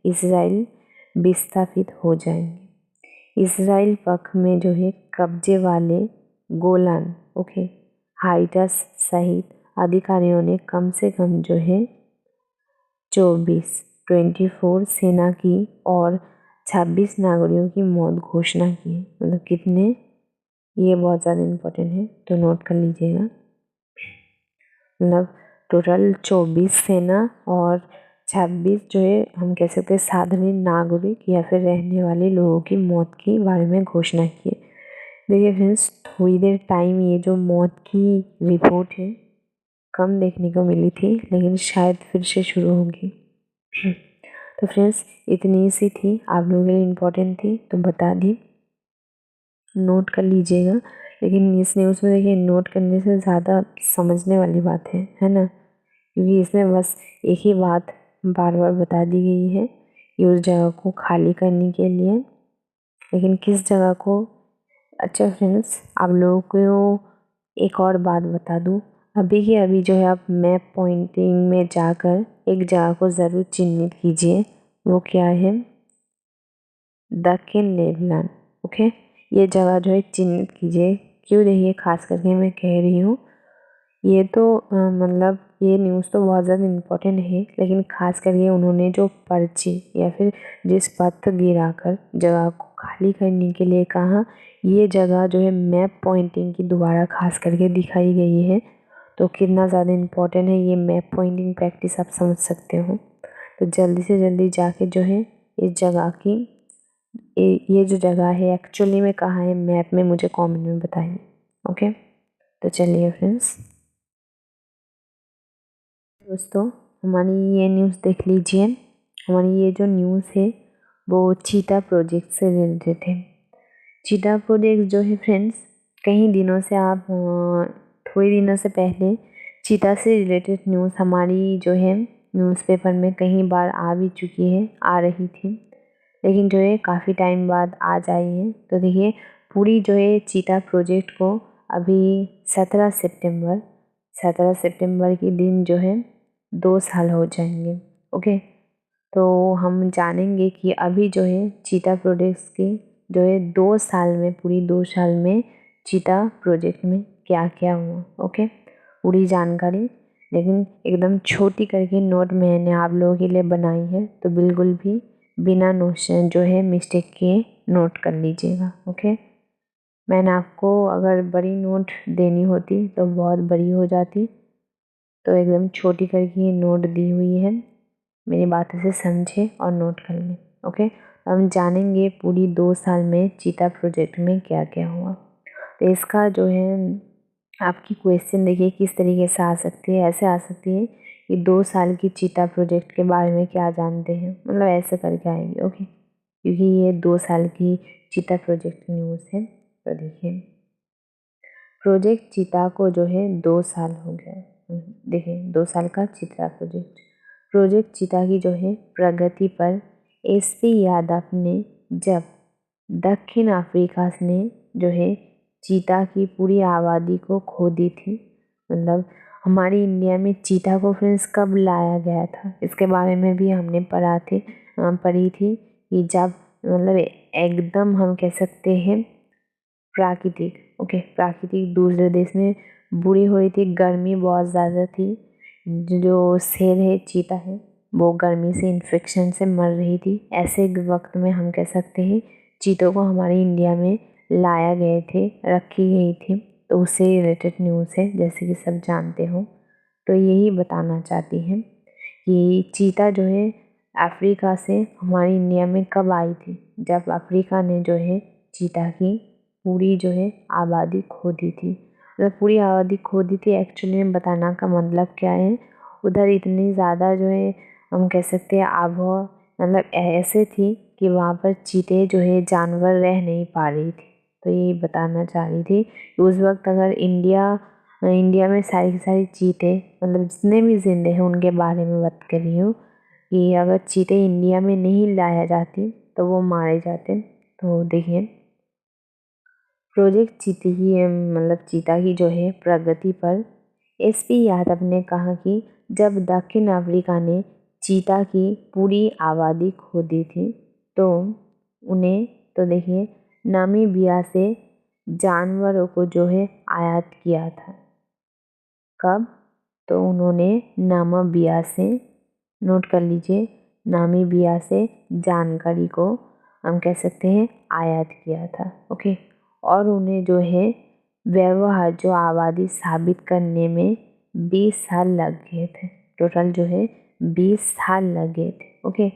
इज़राइल विस्थापित हो जाएंगे। इज़राइल पक्ष में जो है कब्जे वाले गोलान हाइट्स सहित अधिकारियों ने कम से कम जो है 24 सेना की और 26 नागरिकों की मौत घोषणा की। मतलब कितने, ये बहुत ज़्यादा इम्पोर्टेंट है तो नोट कर लीजिएगा। मतलब टोटल 24 सेना और 26 जो है हम कह सकते हैं साधारण नागरिक या फिर रहने वाले लोगों की मौत के बारे में घोषणा की। देखिए फ्रेंड्स, थोड़ी देर टाइम ये जो मौत की रिपोर्ट है कम देखने को मिली थी, लेकिन शायद फिर से शुरू होगी। तो फ्रेंड्स इतनी सी थी, आप लोगों के लिए इम्पोर्टेंट थी तो बता दी, नोट कर लीजिएगा। लेकिन इस न्यूज़ में देखिए नोट करने से ज़्यादा समझने वाली बात है ना, क्योंकि इसमें बस एक ही बात बार बार बता दी गई है कि उस जगह को खाली करने के लिए, लेकिन किस जगह को। अच्छा फ्रेंड्स, आप लोगों को एक और बात बता दूँ, अभी के अभी जो है आप मैप पॉइंटिंग में जाकर एक जगह को ज़रूर चिन्हित कीजिए। वो क्या है, दक्कन लेबनान। ये जगह जो है चिन्हित कीजिए। क्यों, देखिए खास करके मैं कह रही हूँ ये तो मतलब ये न्यूज़ तो बहुत ज़्यादा इम्पोर्टेंट है, लेकिन खास करके उन्होंने जो पर्ची या फिर जिस पत्थर गिराकर जगह को खाली करने के लिए कहा, ये जगह जो है मैप पॉइंटिंग की दोबारा खास करके दिखाई गई है। तो कितना ज़्यादा इम्पोर्टेंट है ये मैप पॉइंटिंग प्रैक्टिस, आप समझ सकते हो। तो जल्दी से जल्दी जाके जो है इस जगह की ये जो जगह है एक्चुअली में कहाँ है मैप में, मुझे कमेंट में बताइए। ओके, तो चलिए फ्रेंड्स, दोस्तों हमारी ये न्यूज़ देख लीजिए। हमारी ये जो न्यूज़ है वो चीता प्रोजेक्ट से रिलेटेड है। चीता प्रोजेक्ट जो है फ्रेंड्स, कई दिनों से आप थोड़ी दिनों से पहले चीता से रिलेटेड न्यूज़ हमारी जो है न्यूज़पेपर में कई बार आ भी चुकी है, आ रही थी, लेकिन जो है काफ़ी टाइम बाद आज आई है। तो देखिए पूरी जो है चीता प्रोजेक्ट को अभी 17 सितंबर के दिन जो है 2 साल हो जाएंगे। तो हम जानेंगे कि अभी जो है चीता प्रोजेक्ट्स की जो है 2 साल में, पूरी 2 साल में चीता प्रोजेक्ट में क्या क्या हुआ। पूरी जानकारी, लेकिन एकदम छोटी करके नोट मैंने आप लोगों के लिए बनाई है, तो बिल्कुल भी बिना नोशन जो है मिस्टेक के नोट कर लीजिएगा। मैंने आपको अगर बड़ी नोट देनी होती तो बहुत बड़ी हो जाती, तो एकदम छोटी करके नोट दी हुई है। मेरी बातों से समझे और नोट कर लें। हम जानेंगे पूरी 2 साल में चीता प्रोजेक्ट में क्या क्या हुआ। तो इसका जो है आपकी क्वेश्चन देखिए किस तरीके से आ सकती है, ऐसे आ सकती है कि 2 साल की चीता प्रोजेक्ट के बारे में क्या जानते हैं, मतलब ऐसे करके आएगी। ओके, क्योंकि ये 2 साल की चीता प्रोजेक्ट की न्यूज़ है। तो देखिए, प्रोजेक्ट चीता को जो है 2 साल हो गया। देखिए, 2 साल का चीता प्रोजेक्ट चीता की जो है प्रगति पर एसपी यादव ने जब दक्षिण अफ्रीका ने जो है चीता की पूरी आबादी को खो दी थी, मतलब हमारी इंडिया में चीता को फ्रेंड्स कब लाया गया था, इसके बारे में भी हमने पढ़ी थी कि जब मतलब एकदम हम कह सकते हैं प्राकृतिक दूसरे देश में बुरी हो रही थी, गर्मी बहुत ज़्यादा थी, जो शेर है चीता है वो गर्मी से इन्फेक्शन से मर रही थी। ऐसे वक्त में हम कह सकते हैं चीतों को हमारे इंडिया में लाया गए थे, रखी गई थी। तो उससे रिलेटेड न्यूज़ है, जैसे कि सब जानते हो। तो यही बताना चाहती हैं कि चीता जो है अफ्रीका से हमारी इंडिया में कब आई थी, जब अफ्रीका ने जो है चीता की पूरी जो है आबादी खो दी थी। मतलब पूरी आबादी खो दी थी, एक्चुअली में बताना का मतलब क्या है, उधर इतनी ज़्यादा जो है हम कह सकते हैं आबहवा मतलब ऐसे थी कि वहाँ पर चीते जो है जानवर रह नहीं पा रही थी। तो यही बताना चाह रही थी कि उस वक्त अगर इंडिया में सारी की सारी चीते मतलब जितने भी जिंदे हैं उनके बारे में बात कर रही हूँ कि अगर चीते इंडिया में नहीं लाया जाती तो वो मारे जाते। तो देखिए, प्रोजेक्ट चीते की मतलब चीता की जो है प्रगति पर एसपी यादव ने कहा कि जब दक्षिण अफ्रीका ने चीता की पूरी आबादी खो दी थी तो उन्हें तो देखिए नामीबिया से जानवरों को जो है आयात किया था। कब? तो उन्होंने नामीबिया से, नोट कर लीजिए, नामीबिया से जानकारी को हम कह सकते हैं आयात किया था। ओके, और उन्हें जो है व्यवहार जो आबादी साबित करने में 20 साल लग गए थे। टोटल जो है 20 साल लग गए थे। ओके,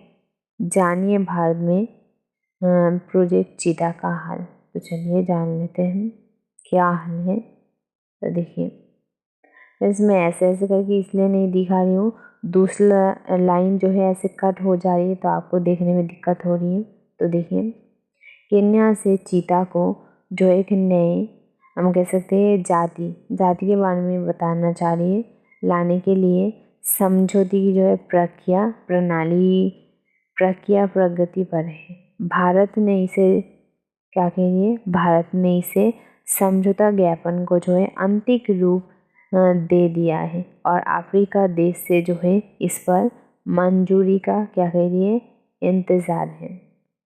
जानिए भारत में प्रोजेक्ट चीता का हाल। तो चलिए जान लेते हैं क्या हाल है। तो देखिए, इसमें ऐसे करके इसलिए नहीं दिखा रही हूँ, दूसरा लाइन जो है ऐसे कट हो जा रही है तो आपको देखने में दिक्कत हो रही है। तो देखिए, केन्या से चीता को जो एक नए हम कह सकते हैं जाति के बारे में बताना चाह रही है, लाने के लिए समझौते की जो है प्रक्रिया प्रगति पर है। भारत ने इसे क्या कह रही है, भारत ने इसे समझौता ज्ञापन को जो है अंतिम रूप दे दिया है और अफ्रीका देश से जो है इस पर मंजूरी का क्या कह रही है, इंतज़ार है।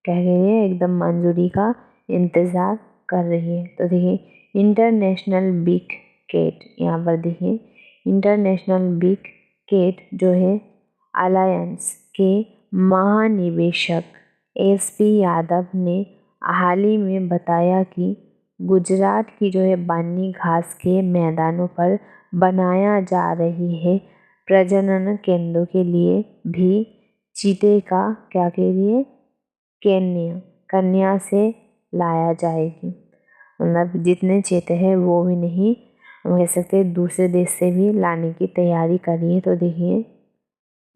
क्या कह रही है, एकदम मंजूरी का इंतज़ार कर रही है। तो देखिए, इंटरनेशनल बिग कैट, यहाँ पर देखिए इंटरनेशनल बिग कैट जो है अलायंस के महानिदेशक एसपी यादव ने हाल ही में बताया कि गुजरात की जो है बन्नी घास के मैदानों पर बनाया जा रही है प्रजनन केंद्रों के लिए भी चीते का क्या कह रही है, कन्या से लाया जाएगी। मतलब जितने चीते हैं वो भी नहीं, हम कह सकते दूसरे देश से भी लाने की तैयारी करी है। तो देखिए,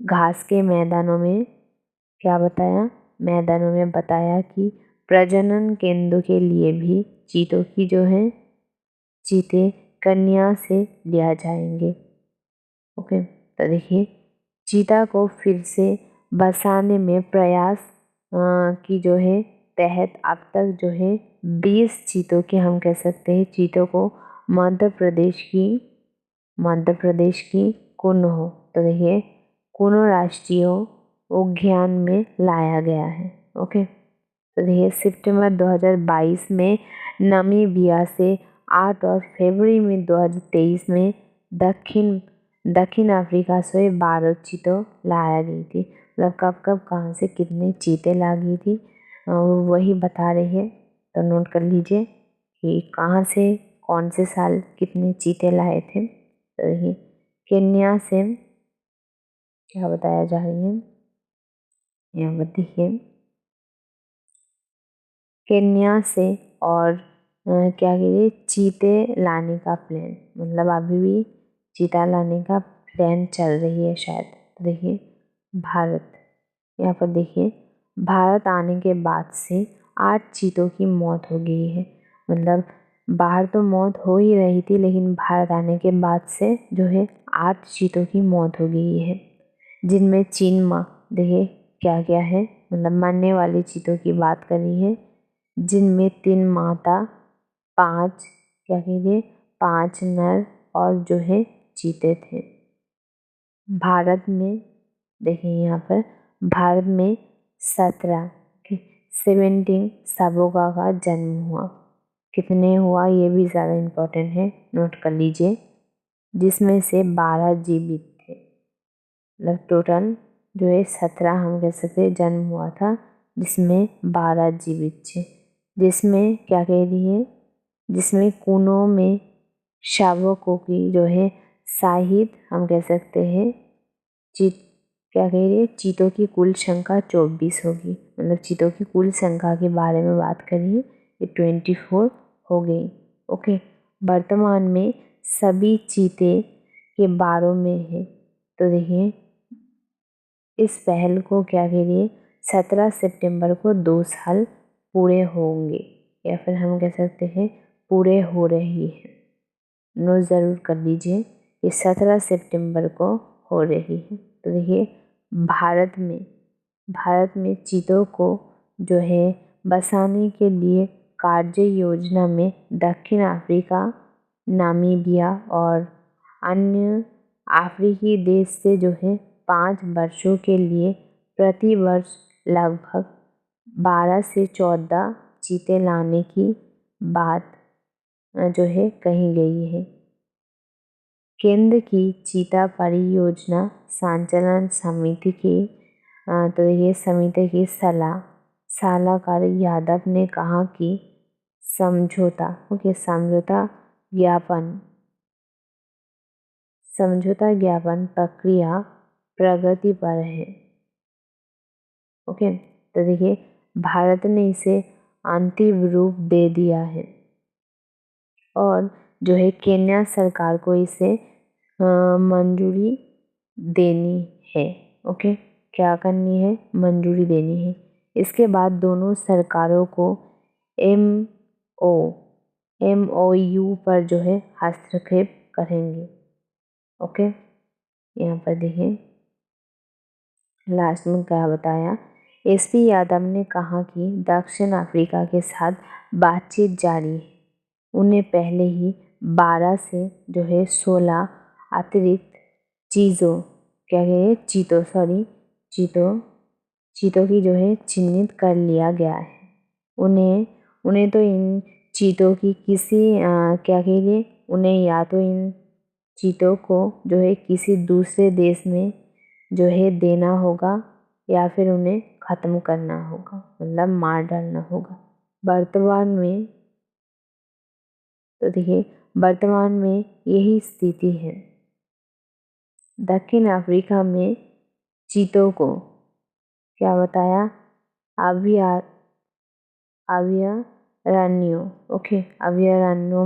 घास के मैदानों में क्या बताया, मैदानों में बताया कि प्रजनन केंद्रों के लिए भी चीतों की जो है चीते कन्या से लिया जाएंगे। ओके, तो देखिए, चीता को फिर से बसाने में प्रयास की जो है तहत अब तक जो है 20 चीतों के हम कह सकते हैं चीतों को मध्य प्रदेश की कुनो, तो देखिए कुनो राष्ट्रीय उद्यान में लाया गया है। ओके, तो देखिए सितंबर 2022 में नामीबिया से 8 और फरवरी में 2023 में दक्षिण अफ्रीका से 12 चीतों लाया गई थी। मतलब कब कहाँ से कितने चीते ला गई थी वही बता रही है। तो नोट कर लीजिए कि कहाँ से कौन से साल कितने चीते लाए थे। तो देखिए, केन्या से क्या बताया जा रही है, यहाँ पर देखिए केन्या से और क्या कहिए चीते लाने का प्लान, मतलब अभी भी चीता लाने का प्लान चल रही है शायद। तो देखिए भारत, यहाँ पर देखिए भारत आने के बाद से 8 चीतों की मौत हो गई है। मतलब बाहर तो मौत हो ही रही थी, लेकिन भारत आने के बाद से जो है 8 चीतों की मौत हो गई है, जिनमें चीन माँ देखिए क्या क्या है, मतलब मरने वाली चीतों की बात करी है, जिनमें 3 मादा, 5 क्या कहिए 5 नर और जो है चीते थे। भारत में देखिए यहाँ पर भारत में 17 सबों का जन्म हुआ। कितने हुआ ये भी ज़्यादा इम्पोर्टेंट है, नोट कर लीजिए। जिसमें से 12 जीवित थे, मतलब टोटल जो है 17 हम कह सकते जन्म हुआ था, जिसमें 12 जीवित थे। जिसमें क्या कह रही है, जिसमें कूनों में शावकों की जो है शाहिद हम कह सकते हैं क्या कह रही है, चीतों की कुल संख्या 24 होगी। मतलब चीतों की कुल संख्या के बारे में बात करिए, ये 24 हो गई। ओके, वर्तमान में सभी चीते के बारों में है। तो देखिए इस पहल को क्या कह रही है, 17 सितंबर को 2 साल पूरे होंगे, या फिर हम कह सकते हैं पूरे हो रही है। नोट ज़रूर कर लीजिए, ये 17 सितंबर को हो रही है। तो देखिए भारत में चीतों को जो है बसाने के लिए कार्य योजना में दक्षिण अफ्रीका, नामीबिया और अन्य अफ्रीकी देश से जो है 5 वर्षों के लिए प्रति वर्ष लगभग 12 से 14 चीते लाने की बात जो है कही गई है। केंद्र की चीता परियोजना संचालन समिति की तो ये समिति की सलाहकार यादव ने कहा कि समझौता ज्ञापन प्रक्रिया प्रगति पर है। ओके, तो देखिए भारत ने इसे अंतिम रूप दे दिया है और जो है केन्या सरकार को इसे मंजूरी देनी है। ओके, क्या करनी है, मंजूरी देनी है। इसके बाद दोनों सरकारों को MOU पर जो है हस्तक्षेप करेंगे। ओके, यहाँ पर देखिए लास्ट में क्या बताया, SP यादव ने कहा कि दक्षिण अफ्रीका के साथ बातचीत जारी है। उन्हें पहले ही 12 से जो है 16 अतिरिक्त चीतों की जो है चिन्हित कर लिया गया है। उन्हें तो इन चीतों की उन्हें या तो इन चीतों को जो है किसी दूसरे देश में जो है देना होगा या फिर उन्हें ख़त्म करना होगा, मतलब मार डालना होगा। वर्तमान में यही स्थिति है। दक्षिण अफ्रीका में चीतों को क्या बताया, अभयारण्यों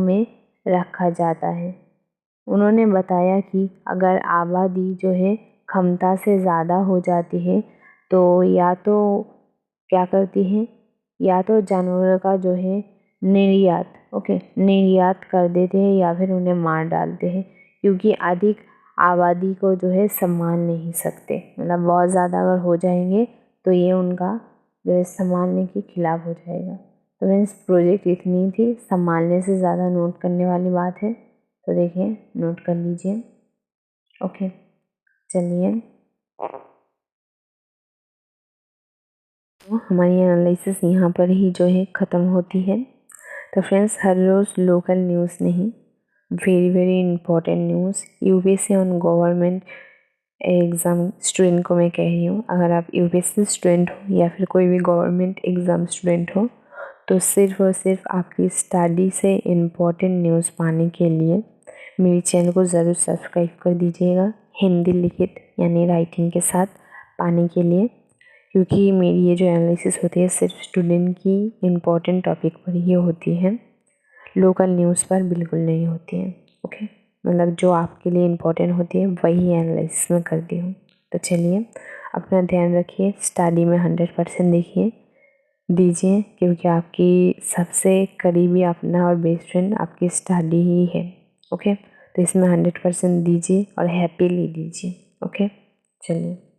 में रखा जाता है। उन्होंने बताया कि अगर आबादी जो है क्षमता से ज़्यादा हो जाती है तो या तो क्या करती है, या तो जानवरों का जो है निर्यात कर देते हैं या फिर उन्हें मार डालते हैं, क्योंकि अधिक आबादी को जो है संभाल नहीं सकते। मतलब बहुत ज़्यादा अगर हो जाएंगे तो ये उनका जो है संभालने के खिलाफ हो जाएगा। तो फ्रेंड्स प्रोजेक्ट इतनी थी, संभालने से ज़्यादा नोट करने वाली बात है। तो देखिए नोट कर लीजिए। ओके, चलिए तो हमारी एनालिसिस यहाँ पर ही जो है ख़त्म होती है। तो फ्रेंड्स हर रोज़ लोकल न्यूज़ नहीं, very important news UPSC on government exam student को मैं कह रही हूँ। अगर आप UPSC स्टूडेंट हो या फिर कोई भी गवर्नमेंट एग्ज़ाम स्टूडेंट हो तो सिर्फ और सिर्फ आपकी स्टडी से इम्पोर्टेंट न्यूज़ पाने के लिए मेरे चैनल को ज़रूर सब्सक्राइब कर दीजिएगा, हिंदी लिखित यानी राइटिंग के साथ पाने के लिए, क्योंकि मेरी ये जो एनालिसिस होती है सिर्फ स्टूडेंट की इम्पोर्टेंट टॉपिक पर ही होती है, लोकल न्यूज़ पर बिल्कुल नहीं होती है। ओके। मतलब जो आपके लिए इम्पोर्टेंट होती है वही एनालिसिस में करती हूँ। तो चलिए अपना ध्यान रखिए, स्टडी में 100% दीजिए, क्योंकि आपकी सबसे करीबी अपना और बेस्ट फ्रेंड आपकी स्टडी ही है। ओके, तो इसमें 100% दीजिए और हैप्पीली दीजिए। ओके, चलिए।